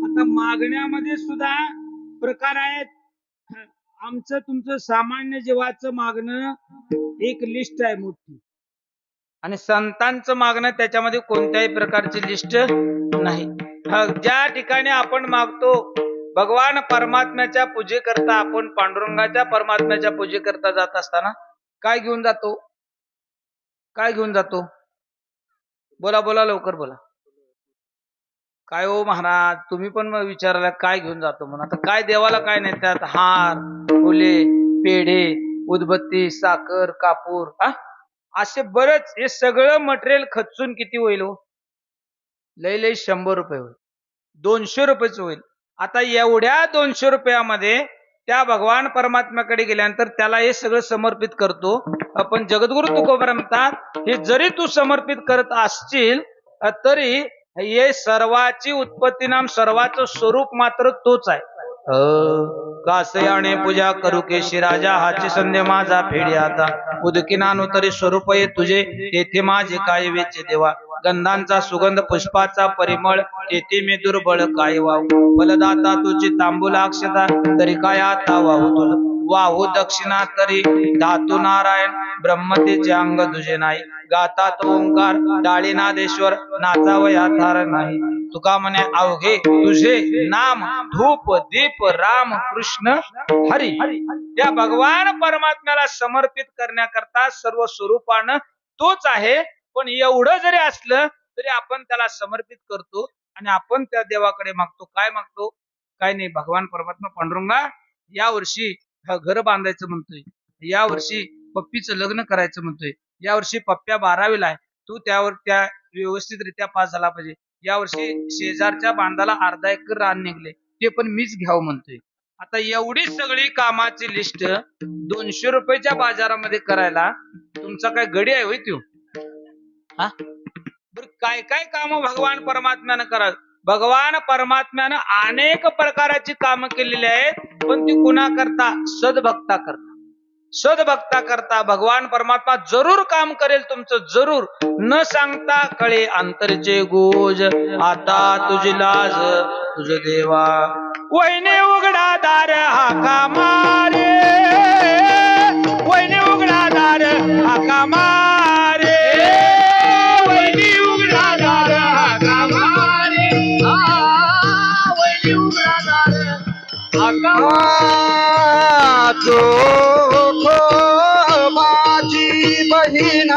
आता मागण्यामध्ये सुद्धा प्रकार आहेत. आमचं तुमचं सामान्य जीवाचं मागणं एक लिस्ट आहे मोठी, आणि संतांचं मागणं त्याच्यामध्ये कोणत्याही प्रकारची लिस्ट नाही. ज्या ठिकाणी आपण मागतो भगवान परमात्म्याच्या पूजेकरता, आपण पांडुरंगाच्या परमात्म्याच्या पूजेकरता जात असताना काय घेऊन जातो? काय घेऊन जातो? बोला बोला लवकर बोला. काय हो महाराज तुम्ही पण मग विचारायला काय घेऊन जातो म्हणून. आता काय देवाला काय नाही, त्यात हार, फुले, पेढे, उदबत्ती, साखर, कापूर, असे बरेच. हे सगळं मटेरियल खर्चून किती होईल हो? लय लय 100 रुपये होईल, 200 रुपयेच होईल. आता एवढ्या 200 रुपयामध्ये त्या भगवान परमात्म्याकडे गेल्यानंतर त्याला हे सगळं समर्पित करतो. आपण जगद्गुरु तुकोबरा म्हणतात हे जरी तू समर्पित करत असशील तरी हे सर्वाची उत्पत्ती नाम, सर्वाचं स्वरूप मात्र तोच आहे. कासयाने पूजा करू केशी राजा, हाची संध्या माझा फेडी आता. उदकी नानु तरी स्वरूप ये तुझे, तेथे माझे काय वेचे देवा. गंधांचा सुगंध पुष्पाचा परिमळ, तेथे मी दुर्बळ काय वाहू. फलदाता तुझी तांबूल अक्षता, तरी काय आता वाहू तुला. वाहू दक्षिणा तरी धातू नारायण, ब्रह्मतेचे अंग तुझे नाही. गाता तो ओंकार डाळीनादेश्वर, नाचावया थार नाही. तुका म्हणे अवघे तुझे नाम, धूप दीप राम कृष्ण हरी. त्या भगवान परमात्म्याला समर्पित करण्याकरता सर्व स्वरूपानं तोच आहे. पण एवढं जरी असलं तरी आपण त्याला समर्पित करतो आणि आपण त्या देवाकडे मागतो. काय मागतो? काय नाही. भगवान परमात्मा पांडुरंगा या वर्षी घर बांधायचं म्हणतोय, या वर्षी पप्पीचं लग्न करायचं म्हणतोय, या वर्षी पप्प्या 12वीला आहे, तू त्यावर त्या व्यवस्थितरित्या पास झाला पाहिजे. या वर्षी शेजारच्या बांधाला अर्धा एकर रान निघले, ते पण मीच घ्यावं म्हणतोय. आता एवढी सगळी कामाची लिस्ट 200 रुपयाच्या बाजारामध्ये करायला तुमचा काय गडी आहे होय त्यो? हा बरं, काय काय काम भगवान परमात्म्यानं करा. भगवान परमात्म्यानं अनेक प्रकारची कामं केलेली आहेत, पण ती कुणा करता? सद्भक्ता करता. सद्भक्ता करता भगवान परमात्मा जरूर काम करेल तुमचं, जरूर. न सांगता कळे अंतरचे गोज, आता तुझी लाज तुझ देवा. वहिने उघडा दार हाका मारे, वहिने उघडा दार हाका मारे, वहिनी उघडा दार हाका मारे, वहिनी उघडा दार हाका माझी बहीण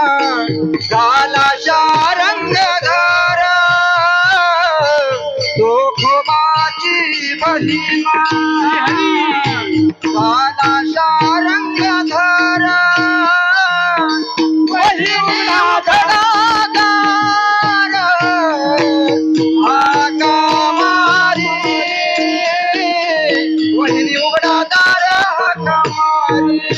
गालाशा रंगधार, माझी बहीण गालाशा रंगधार, वही उघडादार हाका मारी, वहिनी उघडादार हाका मारी.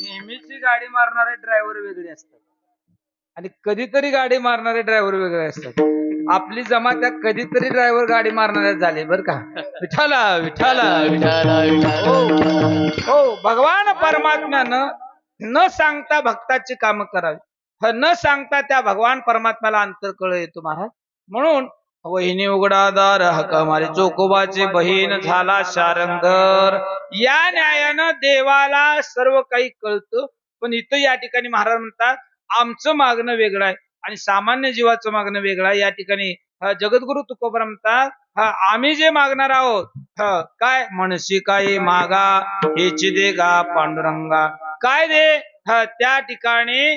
नेहमीची गाडी मारणारे ड्रायव्हर वेगळे असतात आणि कधीतरी गाडी मारणारे ड्रायव्हर वेगळे असतात. आपली जमा त्या कधीतरी ड्रायव्हर गाडी मारणारे झाले बर का. विठाला विठाला हो हो, भगवान परमात्म्यानं न सांगता भक्ताची कामं करावी. न सांगता त्या भगवान परमात्म्याला अंतर कळ येतो महाराज. म्हणून वहिनी उघडादार हाका मारी, चोकोबाची बहीण झाला शारंगर. या न्यायानं देवाला सर्व काही कळतं, पण इथं या ठिकाणी महाराज म्हणतात आमचं मागणं वेगळं आहे आणि सामान्य जीवाचं मागणं वेगळं आहे. या ठिकाणी जगद्गुरु तुकोबा म्हणतात आम्ही जे मागणार आहोत काय म्हणशी काय मागा हेची दे गा पांडुरंगा. काय दे? त्या ठिकाणी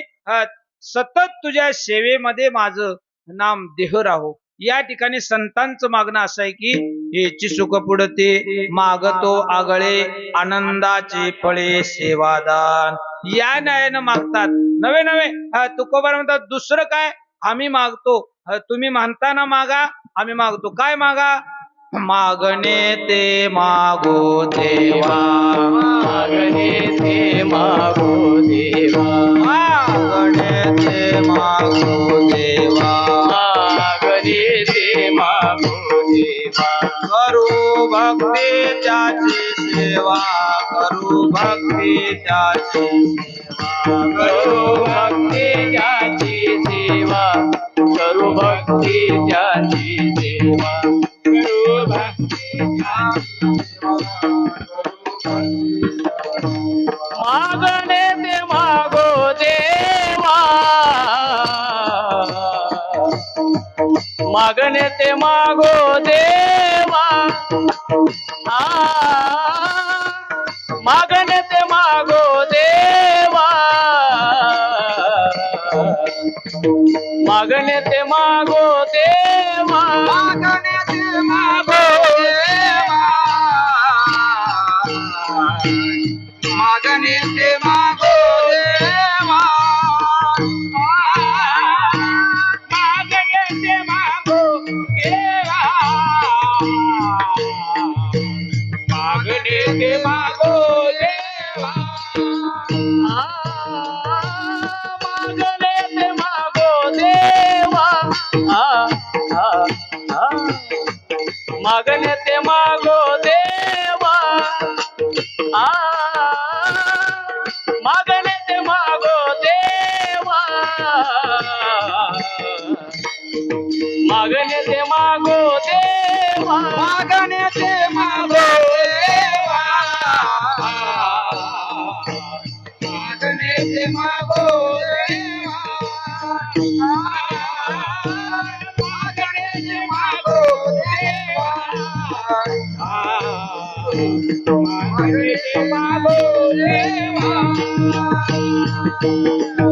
सतत तुझ्या सेवेमध्ये माझं नाम देह राहो. या ठिकाणी संतांचं मागणं असं आहे की हेची सुख पुढते मागतो आगळे आनंदाचे फळे सेवादान. या न्यायानं मागतात नवे नवे. तुकोबा म्हणतात दुसरं काय आम्ही मागतो, तुम्ही म्हणताना मागा, आम्ही मागतो. काय मागा? मागणे ते मागो देवा, मागणे ते मागो देवा, मागणे ते मागो देवा, मागणे ते मागो देवा. करू भक्ती त्याची सेवा, करू भक्ती त्याची सेवा, करू भक्ती त्याची सेवा, करू भक्ती त्याची सेवा, करू भक्ती त्याची सेवा. मागणे ते मागो देवा, मागणे ते मागो देवा, मागणे ते मागो देवा, मागणे ते मागो देवा, मागणे ते मागो देवा, मागणे ते मागो देवा, मागणे ते मागो देवा, मागणे ते मागो देवा, मागणे ते मागो देवा, मागणे ते मागो देवा, मागणे ते मागो देवा, मागणे ते मागो देवा, मागणे ते मागो देवा, मागणे ते मागो देवा, मागणे ते मागो देवा, मागणे ते मागो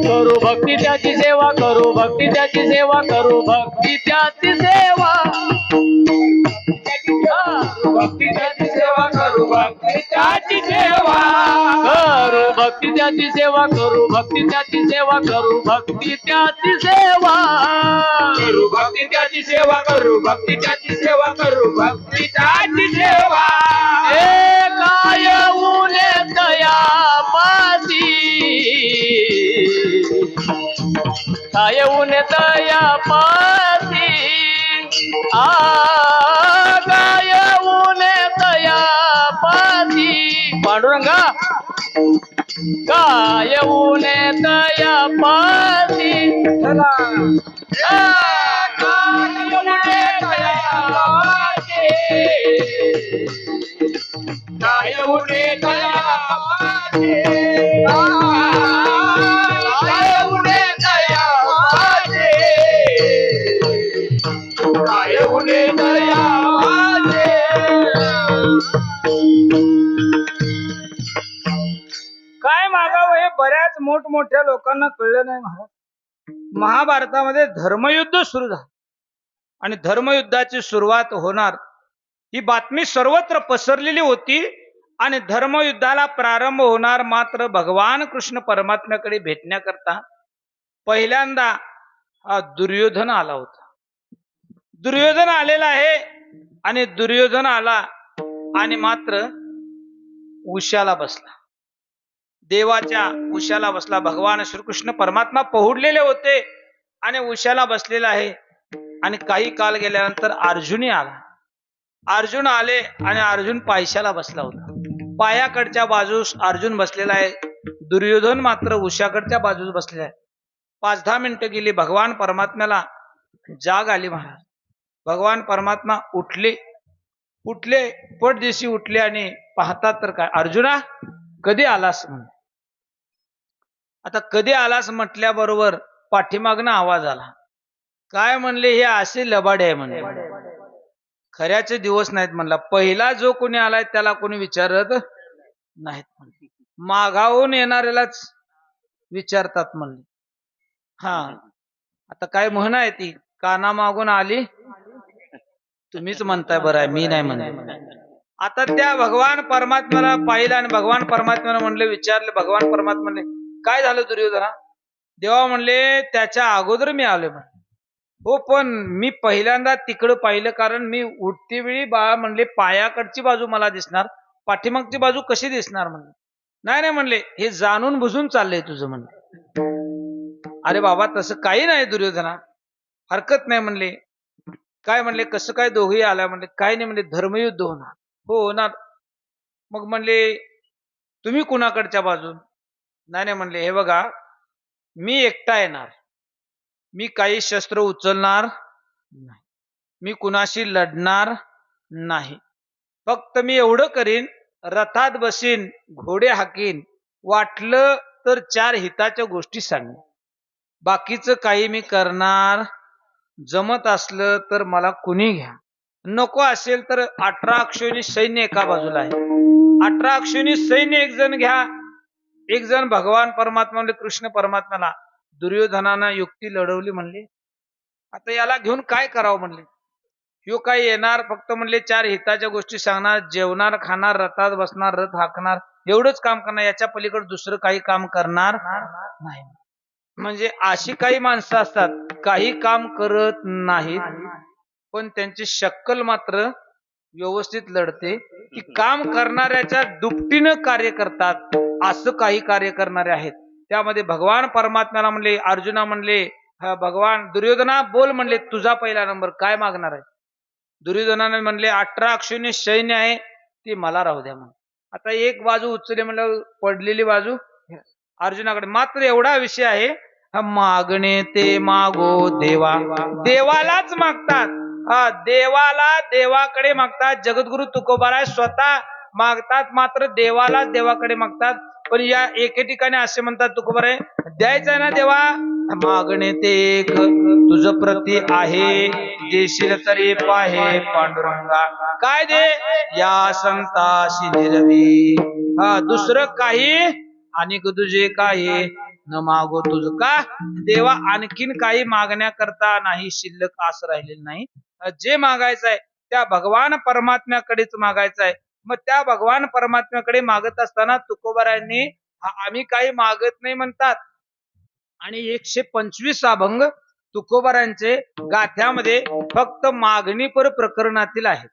करू भक्ती त्याची सेवा, करू भक्ती त्याची सेवा, करू भक्ती त्याची सेवा, भक्ती त्याची सेवा, करू भक्ती त्याची सेवा, करू भक्ती त्याची सेवा, करू भक्ती त्याची सेवा, करू भक्ती त्याची सेवा, करू भक्ती त्याची सेवा, करू भक्ती त्याची सेवा, करू भक्ती त्याची सेवा, काय उने दया पासी, काय उने दया पासी, काय उने दया पासी, पांडुरंगा काय उने दया पासी, काय उने दया पासी, काय उने दया पासी, काय उने दया पासी, काय उने दया पासी. काय मागावं हे बऱ्याच मोठमोठ्या लोकांना कळलं नाही महाराज. महाभारतामध्ये धर्मयुद्ध सुरू झालं आणि धर्मयुद्धाची सुरुवात होणार ही बातमी सर्वत्र पसरलेली होती आणि धर्मयुद्धाला प्रारंभ होणार मात्र भगवान कृष्ण परमात्म्याकडे भेटण्याकरता पहिल्यांदा हा दुर्योधन आला होता. दुर्योधन आलेला आहे आणि दुर्योधन आला आणि मात्र उशाला बसला, देवाच्या उशाला बसला. भगवान श्रीकृष्ण परमात्मा पहुडलेले होते आणि उशाला बसलेला आहे. आणि काही काल गेल्यानंतर अर्जुनी आला. अर्जुन आले आणि अर्जुन पायशाला बसला होता. पायाकडच्या बाजूस अर्जुन बसलेला आहे, दुर्योधन मात्र उशाकडच्या बाजूस बसलेला आहे. 5-10 मिनिटं गेली, भगवान परमात्म्याला जाग आली महाराज. भगवान परमात्मा उठले पटदिशी उठले आणि पाहतात तर काय, अर्जुना कधी आलास म्हणे. आता कधी आलास म्हटल्याबरोबर पाठीमागनं आवाज आला. काय म्हणले, हे असे लबाडे आहे म्हणे, खऱ्याचे दिवस नाहीत म्हणला. पहिला जो कोणी आलाय त्याला कोणी विचारत नाहीत म्हणले, मागावून येणाऱ्यालाच विचारतात म्हणले. हा, आता काय म्हण आहे ती, काना मागून आली तुम्हीच म्हणताय, बरं आहे मी नाही म्हणते. आता त्या भगवान परमात्म्याला पाहिलं आणि भगवान परमात्म्याला म्हणले, विचारले. भगवान परमात्मा म्हणले, काय झालं दुर्योधना? देवा म्हणले, त्याच्या अगोदर मी आलोय म्हणले. हो, पण मी पहिल्यांदा तिकडं पाहिलं, कारण मी उठते वेळी बा म्हणले पायाकडची बाजू मला दिसणार, पाठीमागची बाजू कशी दिसणार म्हणले. नाही म्हणले, हे जाणून बुजून चाललंय तुझं म्हणले. अरे बाबा तसं काही नाही दुर्योधना, हरकत नाही म्हणले. काय म्हणले, कसं काय दोघेही आला म्हणले. काय नाही म्हणले, धर्मयुद्ध होणार. हो होणार. मग म्हणले तुम्ही कुणाकडच्या बाजून? नाही म्हणले, हे बघा मी एकटा येणार, मी काही शस्त्र उचलणार नाही, मी कुणाशी लढणार नाही. फक्त मी एवढं करीन, रथात बसीन, घोडे हाकीन, वाटलं तर 4 हिताच्या गोष्टी सांगेन, बाकीचं काही मी करणार. जमत असलं तर मला कुणी घ्या, नको असेल तर 18 अक्षोनी सैन्य एका बाजूला आहे, 18 अक्षोनी सैन्य एक जण घ्या, एक जण भगवान परमात्मा म्हणले कृष्ण परमात्म्याला. दुर्योधनानं युक्ती लढवली म्हणले, आता याला घेऊन काय करावं म्हणले. ह्यो काय येणार, फक्त म्हणले 4 हिताच्या गोष्टी सांगणार, जेवणार, खाणार, रथात बसणार, रथ हाकणार, एवढंच काम करणार, याच्या पलीकडे दुसरं काही काम करणार नाही. म्हणजे अशी काही माणसं असतात, काही काम करत नाहीत पण त्यांची शक्कल मात्र व्यवस्थित लढते, की काम करणाऱ्याच्या दुपटीनं कार्य करतात. असं काही कार्य करणारे आहेत. त्यामध्ये भगवान परमात्म्याला म्हणले, अर्जुना म्हणले, भगवान दुर्योधना बोल म्हणले, तुझा पहिला नंबर काय मागणार आहे? दुर्योधनाने म्हणले 18 अक्षोनी सैन्य आहे, ती मला राहू द्या म्हणून. आता एक बाजू उचलली म्हणलं, पडलेली बाजू अर्जुनाकडे. मात्र एवढा विषय आहे, मागणे ते मागो देवा, देवालाच मागतात. देवाकडे मागतात. जगद्गुरु तुकोबाराय स्वतः मागतात, मात्र देवालाच देवाकडे मागतात. पण या एके ठिकाणी असे म्हणतात तुकोबाराय, द्यायचं आहे ना देवा मागणे ते एक तुझ प्रती आहे, देशील तरी पाहे पांडुरंगा. काय दे? या संताशी निरवी. हा, दुसरं काही आणि तुझे काही न मागो तुझ. का देवा? आणखीन काही मागण्याकरता नाही शिल्लक असं राहिलेलं नाही. जे मागायचं आहे त्या भगवान परमात्म्याकडेच मागायचं आहे. मग त्या भगवान परमात्म्याकडे मागत असताना तुकोबारायांनी आम्ही काही मागत नाही म्हणतात. आणि 125 अभंग तुकोबारांचे गाथ्यामध्ये फक्त मागणीपर प्रकरणातील आहेत.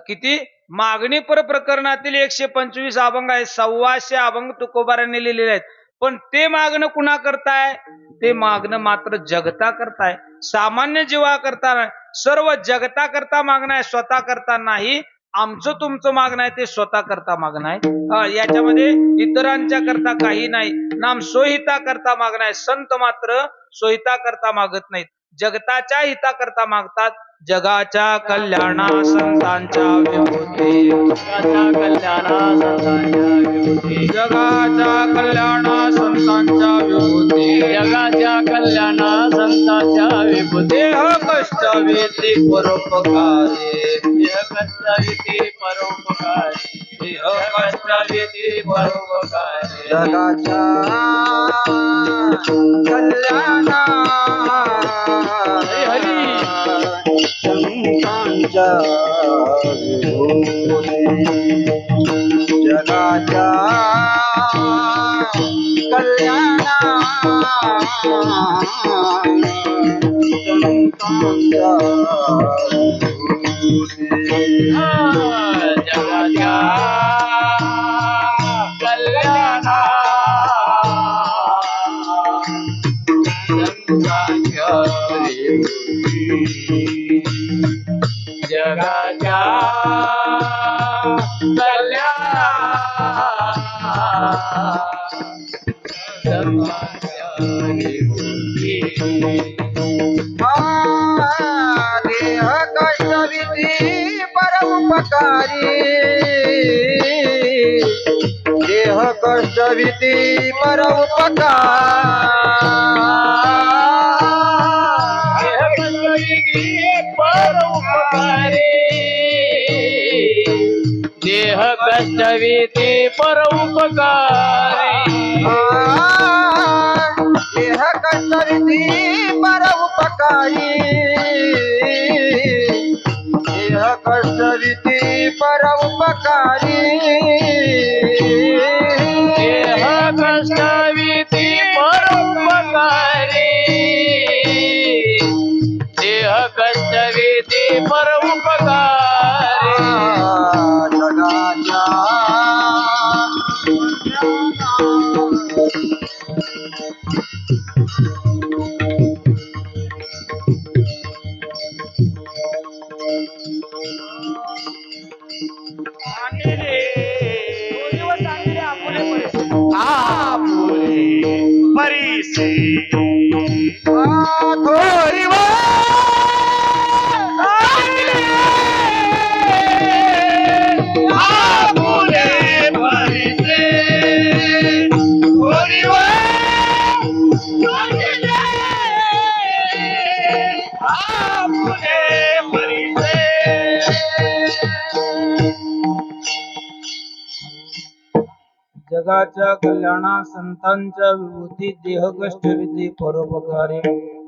किती? मागणीपर प्रकरणातील 125 अभंग आहेत. 125 अभंग तुकोबारांनी लिहिलेले आहेत. पण ते मागणं कुणा करताय? ते मागणं मात्र जगता करताय, सामान्य जीवा करता नाही. सर्व जगता करता मागणं आहे, स्वतः करता नाही. आमचं तुमचं मागणं आहे ते स्वतः करता मागणं आहे. याच्यामध्ये इतरांच्या करता काही नाही. नाम स्वहिता करता मागणं आहे. संत मात्र स्वहिता करता मागत नाहीत, जगताच्या हिता करता मागतात. जगाच्या कल्याणा संतांच्या विभूती, जगाच्या कल्याणा संतांच्या विभूती, जगाच्या कल्याणा संतांच्या विभूती, जगाच्या कल्याणा संतांच्या विभूती. देह कष्ट वेती परोपकारी, देह कष्ट वेती परोपकारी, देह कष्ट वेती परोपकारी. जगाच्या कल्याणा हरी संतांच्या विभूती, जगाच्या कल्याणा संतांच्या विभूती. जगाच्या कल्याणा संतांच्या विभूती, जगाच्या कल्याणा संतांच्या विभूती. देह कष्टविधी परोपकारी, देह कष्टविधी परोपकारी, देह कष्टविधी परोपकारी, देह कष्टविधी परोपकारी, देह कष्टविधी परोपकारी, देह कष्टविधी परोपकारी, देह कष्टविधी परोपकारी. जगाच्या परिसे जगाच्या कल्याणा संतांच्या विभूती, देह कष्ट विधी परोपकारी,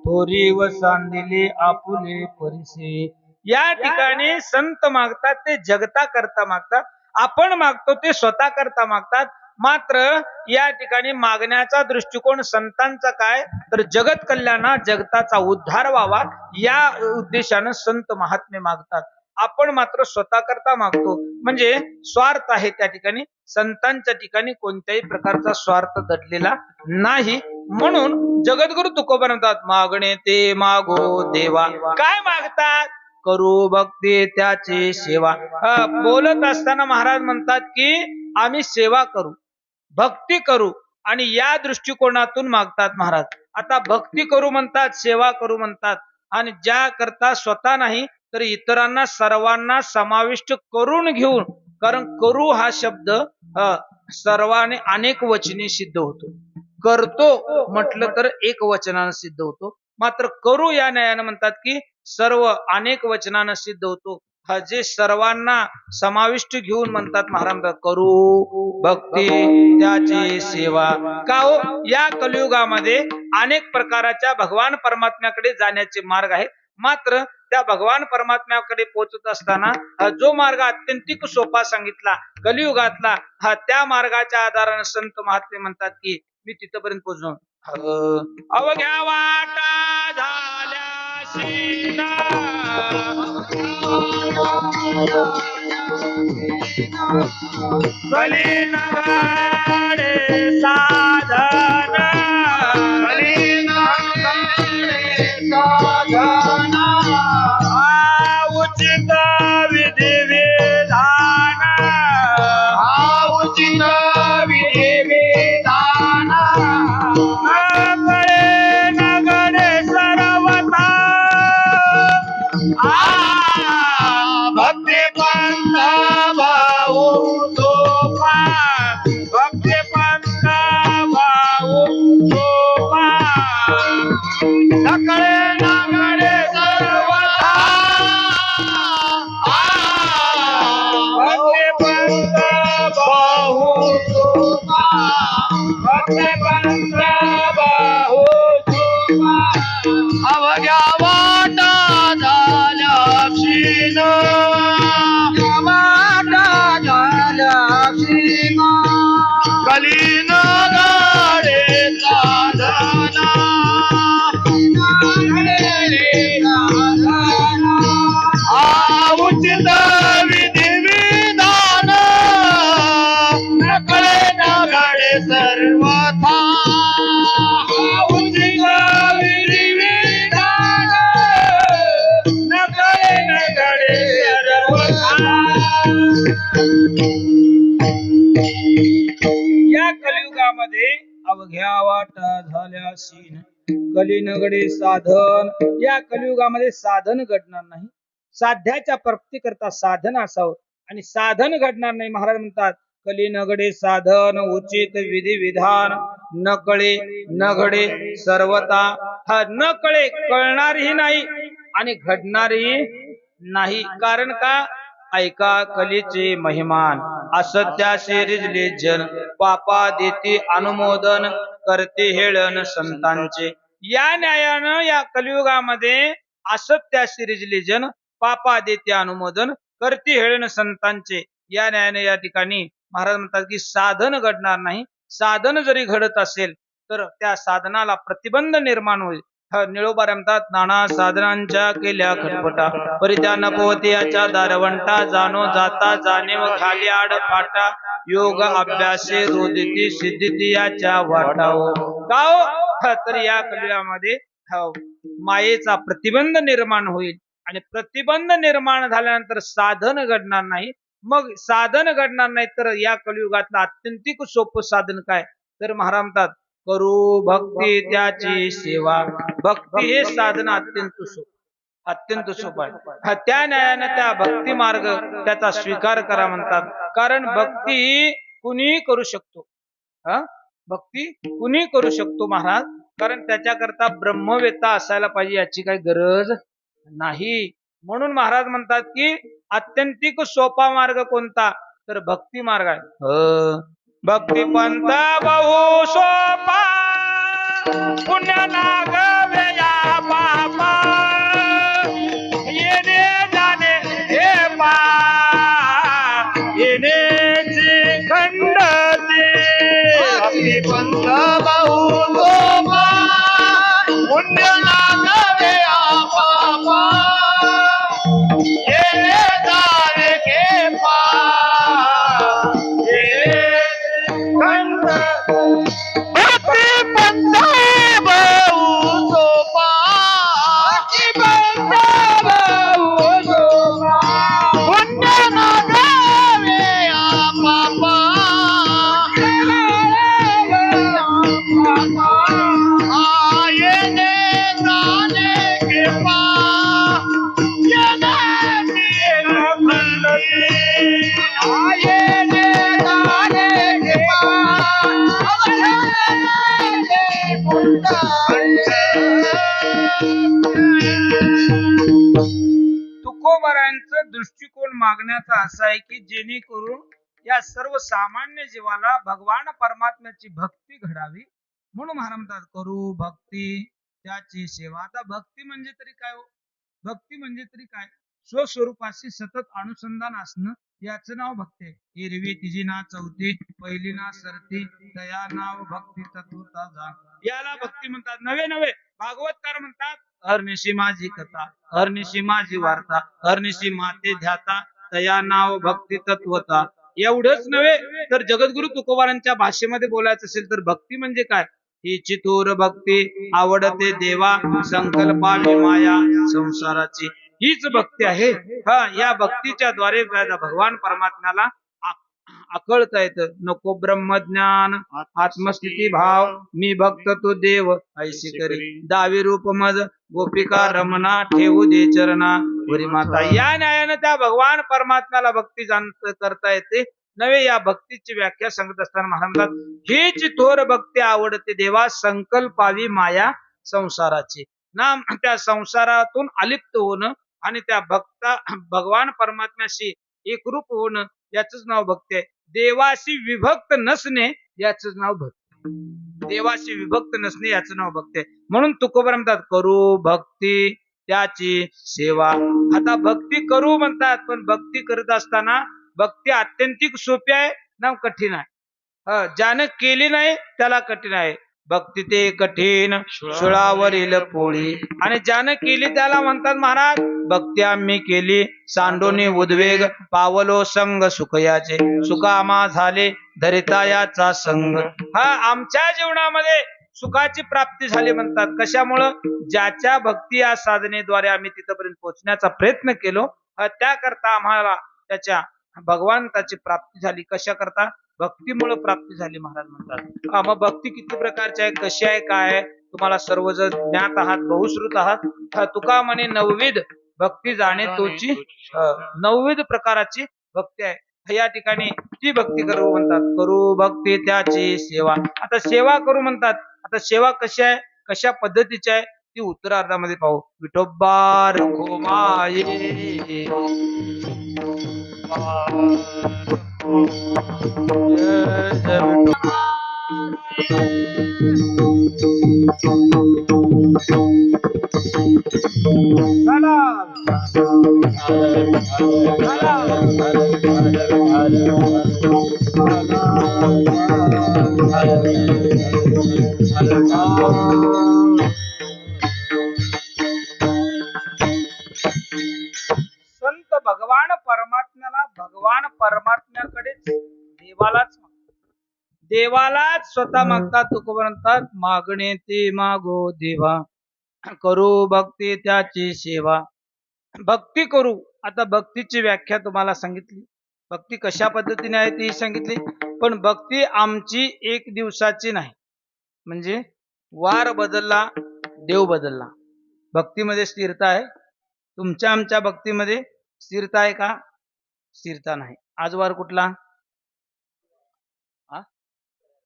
थोरी व सांडिले आपुले परिसे. या ठिकाणी संत मागतात ते जगता करता मागतात, आपण मागतो ते स्वतः करता मागतात. मात्र या ठिकाणी मागण्याचा दृष्टिकोन संतांचा काय? तर जगत कल्याणा, जगताचा उद्धार व्हावा या उद्देशानं संत महात्मे मागतात. आपण मात्र स्वतः करता मागतो, म्हणजे स्वार्थ आहे त्या ठिकाणी. संतांच्या ठिकाणी कोणत्याही प्रकारचा स्वार्थ दडलेला नाही. म्हणून जगद्गुरु तुकोबा म्हणतात, मागणे ते मागो देवा. काय मागतात? करू भक्ती त्याची सेवा. बोलत असताना महाराज म्हणतात की आम्ही सेवा करू, भक्ती करू, आणि या दृष्टिकोनातून मागतात महाराज. आता भक्ती करू म्हणतात, सेवा करू म्हणतात, आणि ज्या करता स्वतः नाही तर इतरांना सर्वांना समाविष्ट करून घेऊन, कारण करू हा शब्द सर्वांनी अनेक वचनी सिद्ध होतो. करतो म्हटलं तर एक वचनानं सिद्ध होतो, मात्र करू या न्यायानं म्हणतात की सर्व अनेक वचनानं सिद्ध होतो. हा जे सर्वांना समाविष्ट घेऊन म्हणतात महाराज करू भक्ती त्याची सेवा. का हो, या कलियुगामध्ये अनेक प्रकाराच्या भगवान परमात्म्याकडे जाण्याचे मार्ग आहेत, मात्र त्या भगवान परमात्म्याकडे पोहोचत असताना जो मार्ग अत्यंतिक सोपा सांगितला कलियुगातला, हा त्या मार्गाच्या आधारानं संत महात्मे म्हणतात की मी तिथपर्यंत पोहोचलो. अवघ्या वाटा झाल्या सीना कलीन गाडे साधन कलीन गाडे साधन उचित विधी विधान उचित विधी विधान नगडे नगडे सर्वथा भक्ती पंथ भाऊ सोपा भक्ती पंथ भाऊ सोपा नगडे नगडे सर्वथा भक्ती पंथ भाऊ सोपा भक्ती पंथ भाऊ सोपा. अवघ्या वाटा झाल्या क्षीण वाटा झाल्या क्षीण कलीन गाडे साधना उचित विधी विधान नकळे नगडे सर्वथा उचित विधी विधान नकळे नगडे सर्वथा. या कलियुगामध्ये अवघ्या वाटा झाल्या सीन कलिनगडे साधन. या कलियुगामध्ये साधन घडणार नाही, साध्याच्या प्राप्ती करता साधन असावं आणि साधन घडणार नाही. महाराज म्हणतात कलिनगडे साधन उचित विधी विधान न कळे न घडे सर्वता. हा न कळे कळणारही नाही आणि घडणारही नाही. कारण का? ऐका कलीचे महिमान असत्याशी रिजले जन पापा देते अनुमोदन करते हेळन संतांचे. या न्यायानं या कलियुगामध्ये असत्याशी रिजले जन पापा देते अनुमोदन करते हेळन संतांचे. या न्यायाने या ठिकाणी महाराज म्हणतात की साधन घडणार नाही. साधन जरी घडत असेल तर त्या साधनाला प्रतिबंध निर्माण होईल. निळोबार म्हणतात नाना साधनांच्या केल्या खटपटा परित्या नपवते याच्या दारवंटा जाणो जाता जाणे व खाली आड फाटा योग अभ्यासे रोदिती सिद्धिती याच्या वाटावो. गाव तर या कलियुगामध्ये मायेचा प्रतिबंध निर्माण होईल आणि प्रतिबंध निर्माण झाल्यानंतर साधन घडणार नाही. मग साधन घडणार नाही तर या कलियुगातलं अत्यंतिक सोपं साधन काय? तर महाराज म्हणतात करू भक्ती त्याची सेवा. भक्ती हे साधन अत्यंत सोपं आहे. त्या न्यायाने त्या भक्ती मार्ग त्याचा स्वीकार करा म्हणतात. कारण भक्ती कुणी करू शकतो, भक्ती कुणी करू शकतो महाराज. कारण त्याच्याकरता ब्रह्मवेत्ता असायला पाहिजे याची काही गरज नाही. म्हणून महाराज म्हणतात की अत्यंतिक सोपा मार्ग कोणता? तर भक्ती मार्ग आहे. भक्ती पंथ बहु सोपा पुण्य नागवे या बापा येणे जाणे हे पा येण्याची खंडते. भक्ती पंथ बहु सोपा पुण्य नागवे या बापा येणे जाणे हे पा भक्ती पंथ बहु सोपा बहु सोपा पुण्य नागावे पापा येणे दृष्टिकोन मागण्याचा असा आहे की जेणेकरून या सर्व सामान्य जीवाला भगवान परमात्म्याची भक्ती घडावी, म्हणून महाराज म्हणतात करू भक्ती त्याची सेवा. आता भक्ती म्हणजे तरी काय हो? भक्ती म्हणजे तरी काय? स्वस्वरूपाशी सतत अनुसंधान असणं, याचं नाव भक्ती आहे. हिरवी तिजी ना चौथी, पहिली ना सरती, दया नाव भक्ती तत्वता जा, याला भक्ती म्हणतात. नवे नवे भागवतकार म्हणतात हरनिशी माझी कथा, हरनिशी माझी वार्ता, हरनिशी माते ध्याता, दया नाव भक्ती तत्वता. एवढंच नव्हे तर जगद्गुरु तुकोबारांच्या भाषेमध्ये बोलायचं असेल तर भक्ती म्हणजे काय? ही थोर भक्ती आवडते देवा, संकल्पावी माया संसाराची, हीच भक्ती आहे. या भक्तीच्या द्वारे भगवान परमात्म्याला आकळता येत. नको ब्रह्मज्ञान आत्मस्थिती भाव, मी भक्त तो देव ऐशी करी, दावी रूप मज गोपिका रमणा, ठेवू दे चरणा वरी माता. या न्यायानं त्या भगवान परमात्म्याला भक्ती जाणत करता येते नव्हे. या भक्तीची व्याख्या सांगत असताना महाराज म्हणतात हीच थोर भक्ती आवडते देवा, संकल्पावी माया संसाराची. ना त्या संसारातून अलिप्त होणं आणि त्या भगवान परमात्म्याशी एकरूप होणं, याच नाव भक्ती आहे. देवाशी विभक्त नसणे याच नाव भक्ती. देवाशी विभक्त नसणे याच नाव भक्ती आहे. म्हणून तुकोबार म्हणतात करू भक्ती त्याची सेवा. आता भक्ती करू म्हणतात, पण भक्ती करत असताना भक्ती अत्यंतिक सोपी आहे ना कठीण आहे? ज्यानं केली नाही त्याला कठीण आहे. भक्ती ते कठीण सुळावरील पोळी, आणि ज्यानं केली त्याला म्हणतात महाराज भक्ती आम्ही केली, सांडोनी उद्वेग पावलो संग सुखयाचे, सुखामा झाले धरिता याचा संग. आमच्या जीवनामध्ये सुखाची प्राप्ती झाली म्हणतात. कशामुळं? ज्याच्या भक्ती या साधनेद्वारे आम्ही तिथपर्यंत पोहोचण्याचा प्रयत्न केलो, त्याकरता आम्हाला त्याच्या भगवंताची प्राप्ती झाली. कशा करता? भक्तीमुळे प्राप्ती झाली महाराज म्हणतात. मग भक्ती किती प्रकारची आहे, कशी आहे, काय आहे, तुम्हाला सर्वजण ज्ञात आहात, बहुश्रुत आहात. तुका म्हणे नवविध भक्ती जाणे तोची, नवविध प्रकाराची भक्ती आहे. या ठिकाणी ती भक्ती करू म्हणतात. करू भक्ती त्याची सेवा. आता सेवा करू म्हणतात. आता सेवा कशी आहे, कशा पद्धतीची आहे, ती उत्तरार्धामध्ये पाहू. विठोबा रखुमाई संत भगवान परमात्म्याला भगवान परमात्म्याकडेच देवालाच स्वतः मागतात. तुकोबा म्हणतात मागणे ते मागो देवा, करू भक्ती त्याची सेवा. भक्ती करू. आता भक्तीची व्याख्या तुम्हाला सांगितली, भक्ती कशा पद्धतीने आहे ती सांगितली. पण भक्ती आमची एक दिवसाची नाही, म्हणजे वार बदलला देव बदलला. भक्तीमध्ये स्थिरता आहे. तुमच्या आमच्या भक्तीमध्ये स्थिरता आहे का? स्थिरता नाही. आज वार कुठला?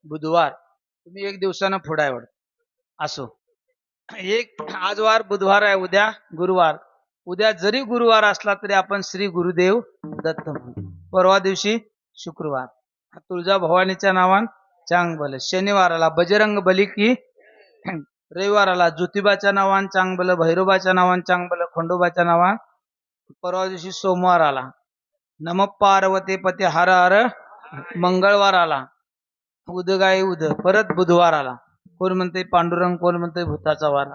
बुधवार. तुम्ही एक दिवसानं फोडाय वाढ असो. आज वार बुधवार आहे, उद्या गुरुवार. उद्या जरी गुरुवार असला तरी आपण श्री गुरुदेव दत्त म्हणू. परवा दिवशी शुक्रवार, तुळजा भवानीच्या नावान चांगबल. शनिवाराला बजरंग बली की, रविवाराला ज्योतिबाच्या नावान चांगबल, भैरोबाच्या नावान चांगबल, खंडोबाच्या नावान. परवा दिवशी सोमवार आला, नम पार्वती पती हर हर. मंगळवार आला, उदगाय उद. परत बुधवार आला, कोण म्हणते पांडुरंग, कोण म्हणते भूताचा वार.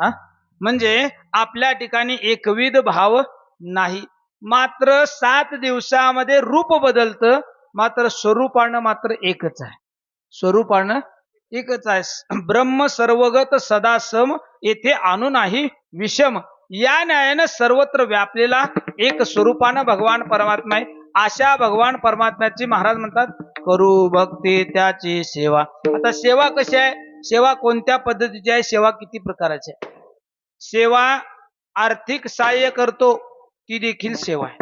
म्हणजे आपल्या ठिकाणी एकविध भाव नाही. मात्र 7 दिवसामध्ये रूप बदलतं, मात्र स्वरूपानं मात्र एकच आहे. स्वरूपानं एकच आहे. ब्रह्म सर्वगत सदा सम, येथे आणू नाही विषम. या न्यायानं सर्वत्र व्यापलेला एक स्वरूपानं भगवान परमात्मा आहे. अशा भगवान परमात्म्याची महाराज म्हणतात करू भक्ती त्याची सेवा. आता सेवा कशी आहे, सेवा कोणत्या पद्धतीची आहे, सेवा किती प्रकारची आहे? सेवा आर्थिक सहाय्य करतो ती देखील सेवा आहे.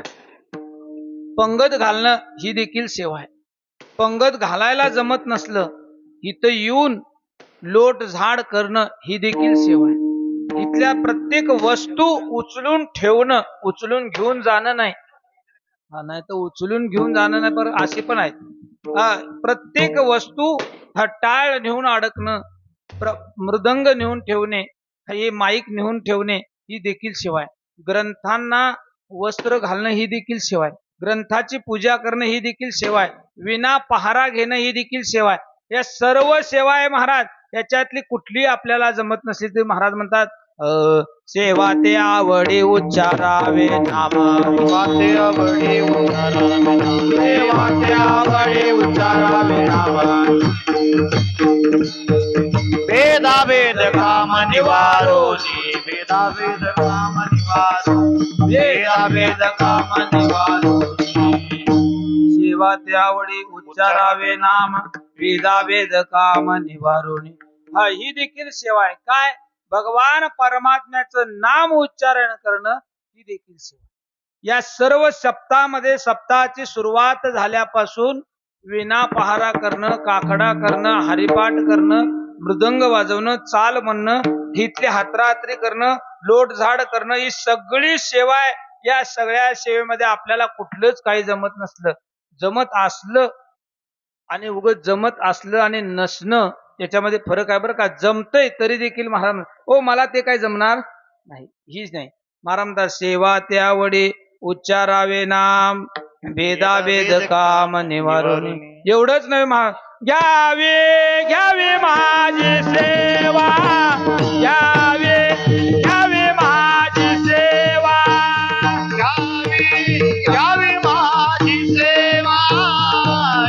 पंगत घालणं ही देखील सेवा आहे. पंगत घालायला जमत नसलं इथं येऊन लोट झाड करणं ही देखील सेवा आहे. इथल्या प्रत्येक वस्तू उचलून ठेवणं, उचलून घेऊन जाणं नाही. नाही तर उचलून घेऊन जाणं नाही, पण असे पण आहेत. प्रत्येक वस्तू हा टाळ नेऊन अडकणं, मृदंग नेऊन ठेवणे, हे माईक नेऊन ठेवणे ही देखील सेवा आहे. ग्रंथांना वस्त्र घालणं ही देखील सेवा आहे. ग्रंथाची पूजा करणं ही देखील सेवा आहे. विना पहारा घेणं ही देखील सेवा आहे. या सर्व सेवा आहे महाराज. याच्यातली कुठली आपल्याला जमत नसेल तरी महाराज म्हणतात सेवा ते आवडी उच्चारावे नाम, सेवा ते आवडी उच्चारावे नाम, सेवा ते आवडी उच्चारावे नाम. वेदा वेद काम निवारोनी, वेदा वेद काम निवारो, वेदा वेद काम निवारोनी. सेवा ते आवडी उच्चारावे नाम, वेदा वेद काम निवारोणी. हा ही देखील सेवा आहे. काय? भगवान परमात्म्याचं नाम उच्चारण करणं ही देखील सेवा. या सर्व सप्ताहामध्ये सप्ताहाची सुरुवात झाल्यापासून विना पहारा करणं, काकडा करणं, हरिपाठ करणं, मृदंग वाजवणं, चाल म्हणणं, हितले हातरात्री करणं, लोट झाड करणं ही सगळी सेवा आहे. या सगळ्या सेवेमध्ये आपल्याला कुठलंच काही जमत नसलं, जमत असलं आणि उगत जमत असलं आणि नसणं याच्यामध्ये फरक आहे बरं का. जमतंय तरी देखील महाराज ओ मला ते काय जमणार नाही, हीच नाही. महाराज म्हणतात सेवा त्यावडी उच्चारावे नाम, वेदा वेद काम निवारोणी. एवढंच नाही महाराज, घ्यावे घ्यावे माझी सेवा, घ्यावे घ्यावे माझी सेवा, घ्यावी घ्यावी माझी सेवा,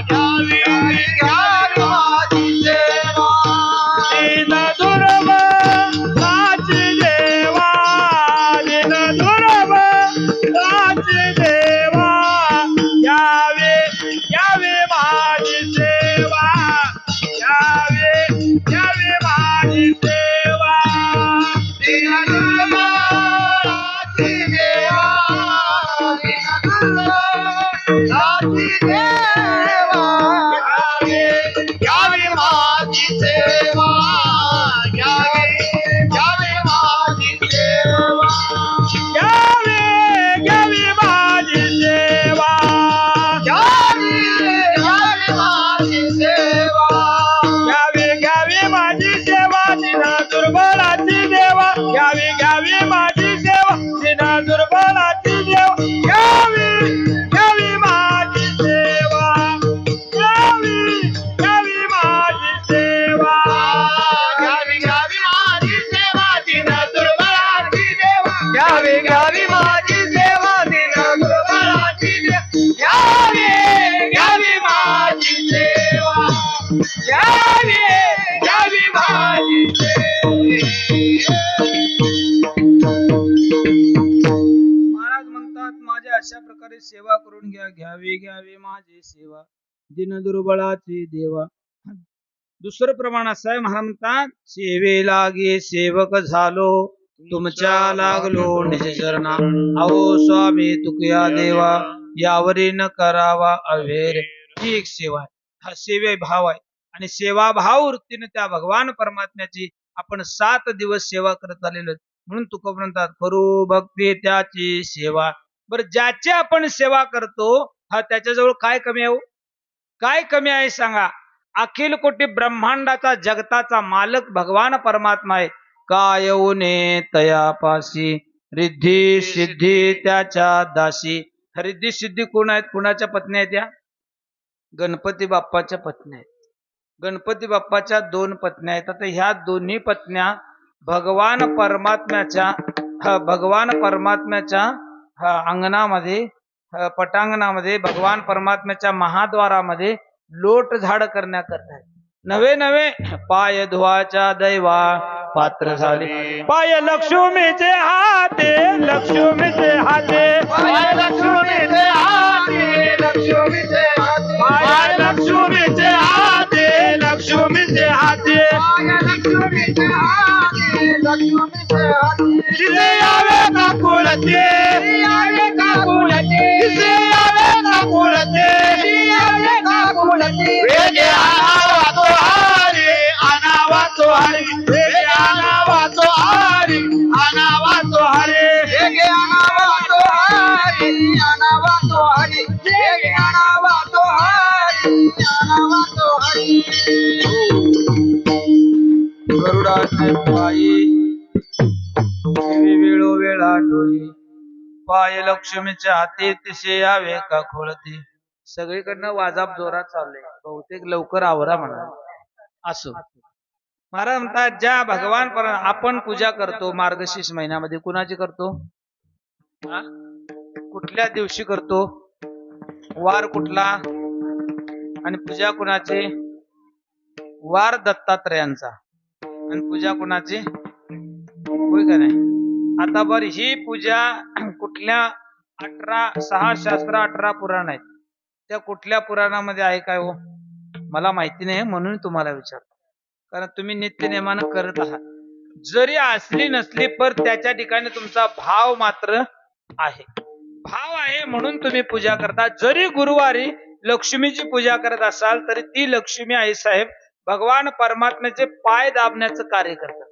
घ्यावी घ्यावी माझी सेवा. दिन दुर्ब राची देवा, दिन दुर्ब राची देवा, घ्यावे घ्यावे माझी सेवा, घ्यावे घ्यावे माझी सेवा. दिन दुर्लभ राची देवा, दिन दुर्लभ राची देवा, घ्यावी घ्यावी माझी सेवा, घ्यावी घ्यावी माझी सेवा. घ्यावे घ्यावी माझी सेवा, घ्यावी घ्यावी माझी सेवा. घ्यावी घ्यावी माझी सेवा, दिन दुर्बलाची देवा, घ्यावी घ्यावी माझी सेवा, दिन दुर्बलाची देवा, घ्यावी घ्यावी माझी सेवा, घ्यावी घ्यावी माझी सेवा. घ्यावी घ्यावी माझी सेवा, दिन दुर्बलाची देवा, घ्यावी घ्यावी माझी सेवा, दिन दुर्बलाची देवा, घ्यावी घ्यावी माझी सेवा, घ्यावी घ्यावी माझी सेवा. महाराज म्हणतात माझ्या अशा प्रकारे सेवा करून घ्या, घ्यावी घ्यावी माझी सेवा, दिन दुर्बळाची देवा. दुसरं प्रमाण असं आहे, महाराज म्हणतात सेवे लागे सेवक झालो, तुमच्या लागलो निजचरणा, अहो स्वामी तुकया देवा, यावरी न करावा अवेर. ही एक सेवा आहे. हा सेवे भाव आहे आणि सेवा भाव वृत्तीने त्या भगवान परमात्म्याची आपण 7 दिवस सेवा करत आलेलो. म्हणून तुका म्हणतात करू भक्ती त्याची सेवा. बरं ज्याची आपण सेवा करतो हा त्याच्याजवळ काय कमी आहे? काय कमी आहे सांगा? अखिल कोटी ब्रह्मांडाचा जगताचा मालक भगवान परमात्मा आहे. काय उने तयापासी, रिद्धी सिद्धी त्याच्या दासी. रिद्धी सिद्धी कोण आहेत? कुणाच्या पत्नी आहेत? या गणपती बाप्पाच्या पत्नी आहेत. गणपती बाप्पाच्या 2 पत्न्या आहेत. आता ह्या दोन्ही पत्न्या भगवान परमात्म्याच्या अंगणामध्ये, पटांगणामध्ये, भगवान परमात्म्याच्या महाद्वारामध्ये लोट झाड करण्याकरता नवे पाय धुवाच्या दैवा पात्र झाले. पाय लक्ष्मीचे हाते, लक्ष्मीचे हाते, पाय लक्ष्मीचे हाती, लक्ष्मीचे हाती, पाय लक्ष्मीचे हाते, लक्ष्मीचे हाते. पाय लक्ष्मीचे हाती, लक्ष्मीचे हाती. तिथे यावे का कुळते, यावे का कुळते, तिथे यावे का कुळते, यावे का कुळते. वेगे आनावा तो हरी, आनावा तो हरी, वेगे आनावा तो हरी, आनावा तो हरी. वेगे आनावा तो हरी, आनावा तो हरी. गरुडाचे पायी वेळोवेळा डोई पाय लक्ष्मीच्या हाती तिसे यावे का खोळती. सगळीकडनं वाजाप जोरात चालले, बहुतेक लवकर आवरा म्हणा. असो महाराज म्हणतात, ज्या भगवान आपण पूजा करतो मार्गशीर्ष महिन्यामध्ये, कुणाची करतो? हा? कुठल्या दिवशी करतो? वार कुठला? आणि पूजा कुणाची? वार दत्तात्रयांचा. आणि पूजा कुणाची? होय का नाही? आता बर ही पूजा कुठल्या 6 शास्त्र 18 पुराण आहेत, त्या कुठल्या पुराणामध्ये आहे काय हो? मला माहिती नाही म्हणून तुम्हाला विचारतो, कारण तुम्ही नित्य नेमानं करत आहात. जरी असली नसली पर त्याच्या ठिकाणी तुमचा भाव मात्र आहे. भाव आहे म्हणून तुम्ही पूजा करता. जरी गुरुवारी लक्ष्मीची पूजा करत असाल तरी ती लक्ष्मी आई साहेब भगवान परमात्म्याचे पाय दाबण्याचं कार्य करतात.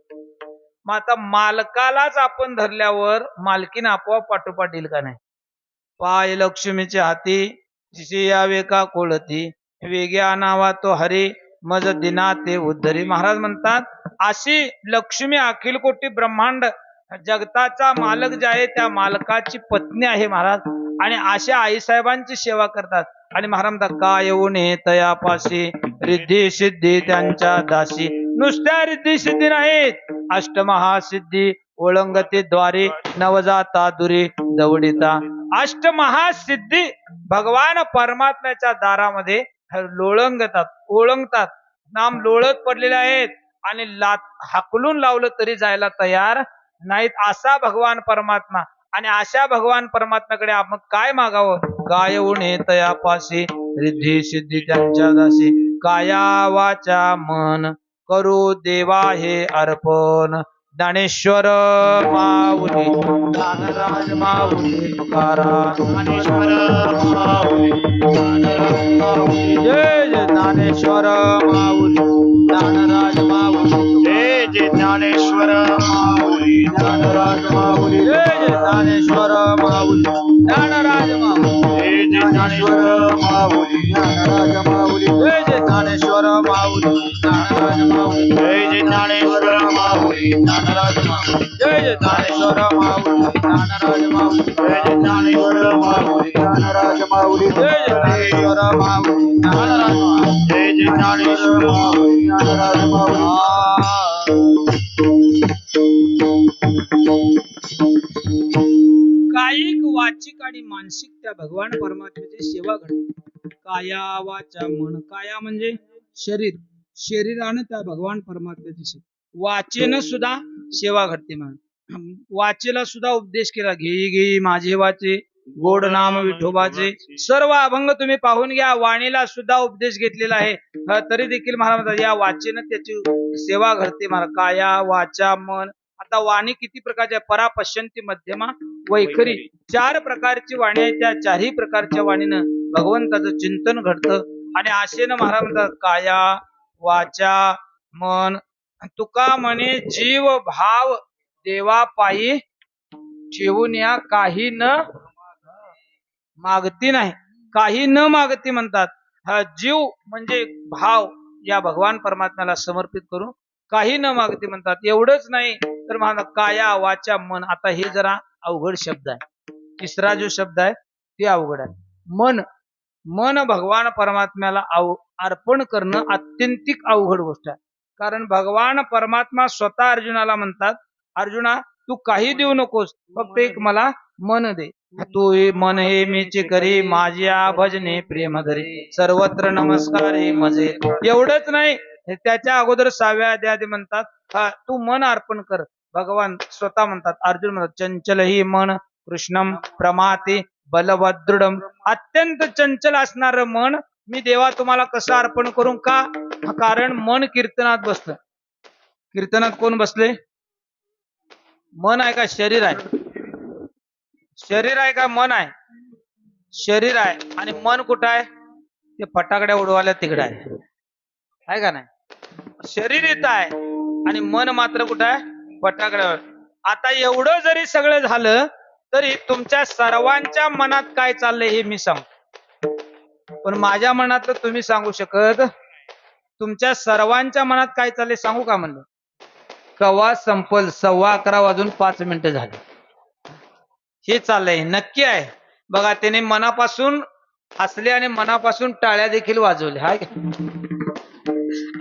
मग आता मालकालाच आपण धरल्यावर मालकीन आपोआप पाठोपाठ येईल का नाही? पाय लक्ष्मीचे हाती तिचे यावे का कोळती, वेग्या नावा तो हरी मज दिना ते उद्धरी. महाराज म्हणतात, अशी लक्ष्मी अखिल कोटी ब्रह्मांड जगताचा मालक जे आहे त्या मालकाची पत्नी आहे महाराज. आणि अशा आईसाहेबांची सेवा करतात. आणि महाराज म्हणतात, काय उणे तयापाशी रिद्धी सिद्धी त्यांच्या दासी. नुसत्या रिद्धी सिद्धी नाहीत, अष्टमहासिद्धी ओळंगते द्वारे नवजाता दुरी दवडिता. अष्टमहासिद्धी भगवान परमात्म्याच्या दारामध्ये लोळंगतात, ओळंगतात. नाम लोळत पडलेले आहेत आणि हाकलून लावलं तरी जायला तयार नाहीत, असा भगवान परमात्मा. आणि अशा भगवान परमात्म्याकडे आपण काय मागावं? काय उणे तयापाशी रिद्धी सिद्धी त्यांच्या दासी. काया वाचा मन करू देवा हे अर्पण. ज्ञानेश्वर माऊली ज्ञानराज माऊली तुकाराम. ज्ञानेश्वर माऊली ज्ञानराज माऊली. जय जय ज्ञानेश्वर माऊली ज्ञानराज माऊली. जय जय ज्ञानेश्वर माऊली ज्ञानराज माऊली. जय जय ज्ञानेश्वर माऊली ज्ञानराज माऊली. जय जय ज्ञानेश्वर माऊली ज्ञानराज माऊली. जय जय ज्ञानेश्वर माऊली ज्ञानराज माऊली. जय जय ज्ञानेश्वर माऊली ज्ञानराज माऊली. जय जय ज्ञानेश्वर माऊली ज्ञानराज माऊली. जय जय ज्ञानेश्वर माऊली ज्ञानराज माऊली. जय जय ज्ञानेश्वर माऊली ज्ञानराज माऊली. जय जय ज्ञानेश्वर माऊली ज्ञानराज माऊली. कायिक वाचिक आणि मानसिक त्या भगवान परमात्म्याची सेवा घडते. काया वाचा मन. काया म्हणजे शरीर, शरीरानं त्या भगवान परमात्म्याची सेवा. वाचेनं सुद्धा सेवा घडते. म्हणून वाचेला सुद्धा उपदेश केला, घेई घेई माझे वाचे गोड नाम विठोबाचे. सर्व अभंग तुम्ही पाहून घ्या, वाणीला सुद्धा उपदेश घेतलेला आहे. तरी देखील महाराज म्हणतात, या वाचेनं त्याची सेवा घडते. महाराज काया वाचा मन. आता वाणी किती प्रकारच्या? परा पश्यंती मध्यमा वैखरी 4 प्रकारची वाणी आहे. त्या 4ही प्रकारच्या वाणीनं भगवंताचं चिंतन घडतं. आणि आशेनं महाराज म्हणतात, काया वाचा मन. तुका म्हणे जीव भाव देवा पायी ठेवून या काही न मागती नाही, काही न मागती म्हणतात. हा जीव म्हणजे भाव या भगवान परमात्म्याला समर्पित करून काही न मागती म्हणतात. एवढंच नाही तर म्हणा काया वाचा मन. आता हे जरा अवघड शब्द आहे. तिसरा जो शब्द आहे ते अवघड आहे. मन. मन भगवान परमात्म्याला अर्पण करणं अत्यंतिक अवघड गोष्ट आहे. कारण भगवान परमात्मा स्वतः अर्जुनाला म्हणतात, अर्जुना तू काही देऊ नकोस, फक्त एक मला मन दे. तू मन हे मीचे करी माझ्या भजने प्रेम धरे सर्वत्र नमस्कारे मजे. एवढंच नाही, त्याच्या अगोदर 6व्या अध्यायात म्हणतात तू मन अर्पण कर. भगवान स्वतः म्हणतात, अर्जुन म्हणतात, चंचल ही मन कृष्णम प्रमाते बलवदृढम. अत्यंत चंचल असणार मन मी देवा तुम्हाला कसं अर्पण करू? का? कारण मन कीर्तनात बसलं. कीर्तनात कोण बसले? मन आहे का शरीर आहे? शरीर आहे का मन आहे? शरीर आहे. आणि मन कुठं आहे? ते फटाकड्या उडवायला तिकडे आहे का नाही? शरीर इथं आहे आणि मन मात्र कुठं आहे? फटाकड्यावर. आता एवढं जरी सगळं झालं तरी तुमच्या सर्वांच्या मनात काय चाललंय हे मी सांगतो, पण माझ्या मनात तुम्ही सांगू शकत तुमच्या सर्वांच्या मनात काय चाललंय सांगू का म्हणलं? कवा संपल 11:15 झाले हे चाललंय नक्की आहे बघा. त्याने मनापासून हसले आणि मनापासून टाळ्या देखील वाजवल्या हाय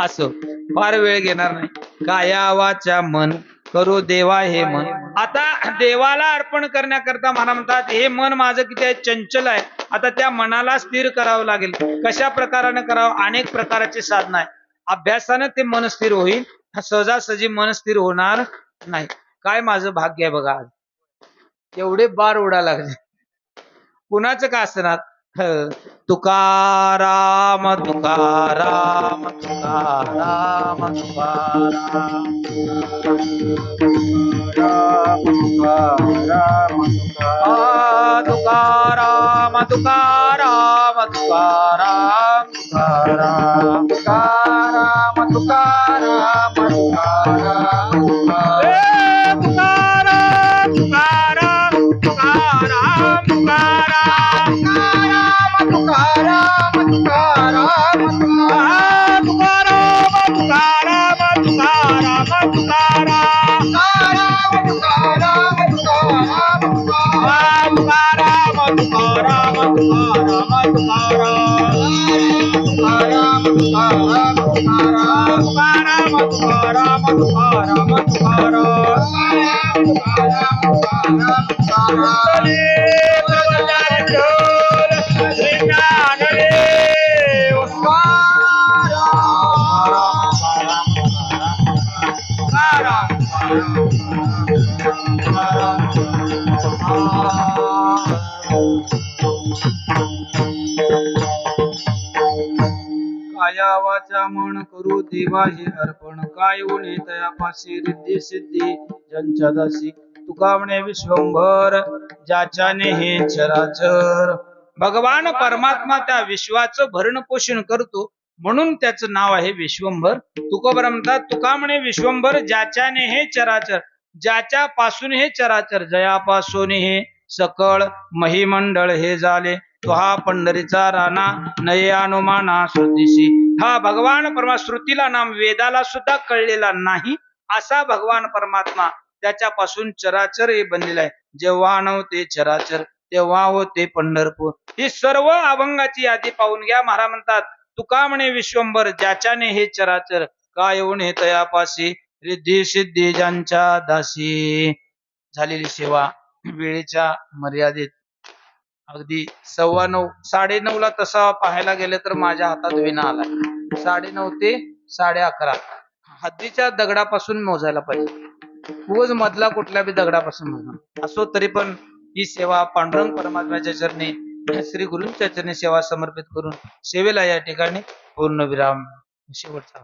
असो. फार वेळ घेणार नाही. काया वाचा मन करू देवा हे मन. आता देवाला अर्पण करण्याकरता मला म्हणतात हे मन माझं किती आहे चंचल आहे. आता त्या मनाला स्थिर करावं लागेल. कशा प्रकाराने करावं? अनेक प्रकारचे साधन आहे. अभ्यासानं ते मन स्थिर होईल. सहजासहजी मन स्थिर होणार नाही. काय माझं भाग्य आहे बघा आज. एवढे बार उडा लागले. कुणाचं का असणार? तुकाराम तुकाराम तुकाराम तुकाराम तुकाराम तुकाराम तुकाराम तुकाराम तुकाराम तुकाराम काया वाचा मन करू देवा हे अर्पण. काय उणे तयापाशी रिद्धी सिद्धी ज्यांच्या दासी. तुका म्हणे विश्वंभर ज्याच्याने हे चराचर. भगवान परमात्मा त्या विश्वाचं भरण पोषण करतो म्हणून त्याचं नाव आहे विश्वंभर. तुकोबर म्हणतात तुका म्हणे विश्वंभर ज्याच्याने हे चराचर. ज्याच्या पासून हे चराचर. जयापासून हे सकळ महिमंडळ हे झाले. तो हा पंढरीचा राणा नये अनुमाना श्रुतीशी. हा भगवान परमात्मा श्रुतीला नाम वेदाला सुद्धा कळलेला नाही असा भगवान परमात्मा. त्याच्यापासून चराचर हे बनलेलं आहे. जेव्हा नव्हते चराचर तेव्हा होते पंढरपूर. ही सर्व अभंगाची यादी पाहून घ्या. महाराज म्हणतात तुका म्हणे विश्वंभर ज्याच्याने हे चराचर. काय येऊन हे तयापाशी रिद्धी सिद्धी ज्यांच्या दासी. झालेली सेवा वेळेच्या मर्यादेत अगदी 9:15 9:30 तसा पाहायला गेलं तर माझ्या हातात विना आला. 9:30 ते 11:30 हद्दीच्या दगडापासून मोजायला पाहिजे. रोज मधला कुठल्या बी दगडापासून मोजा. असो तरी पण ही सेवा पांडुरंग परमात्म्याच्या चरणी श्री गुरूंच्या चरणी सेवा समर्पित करून सेवेला या ठिकाणी पूर्ण विराम. शेवटचा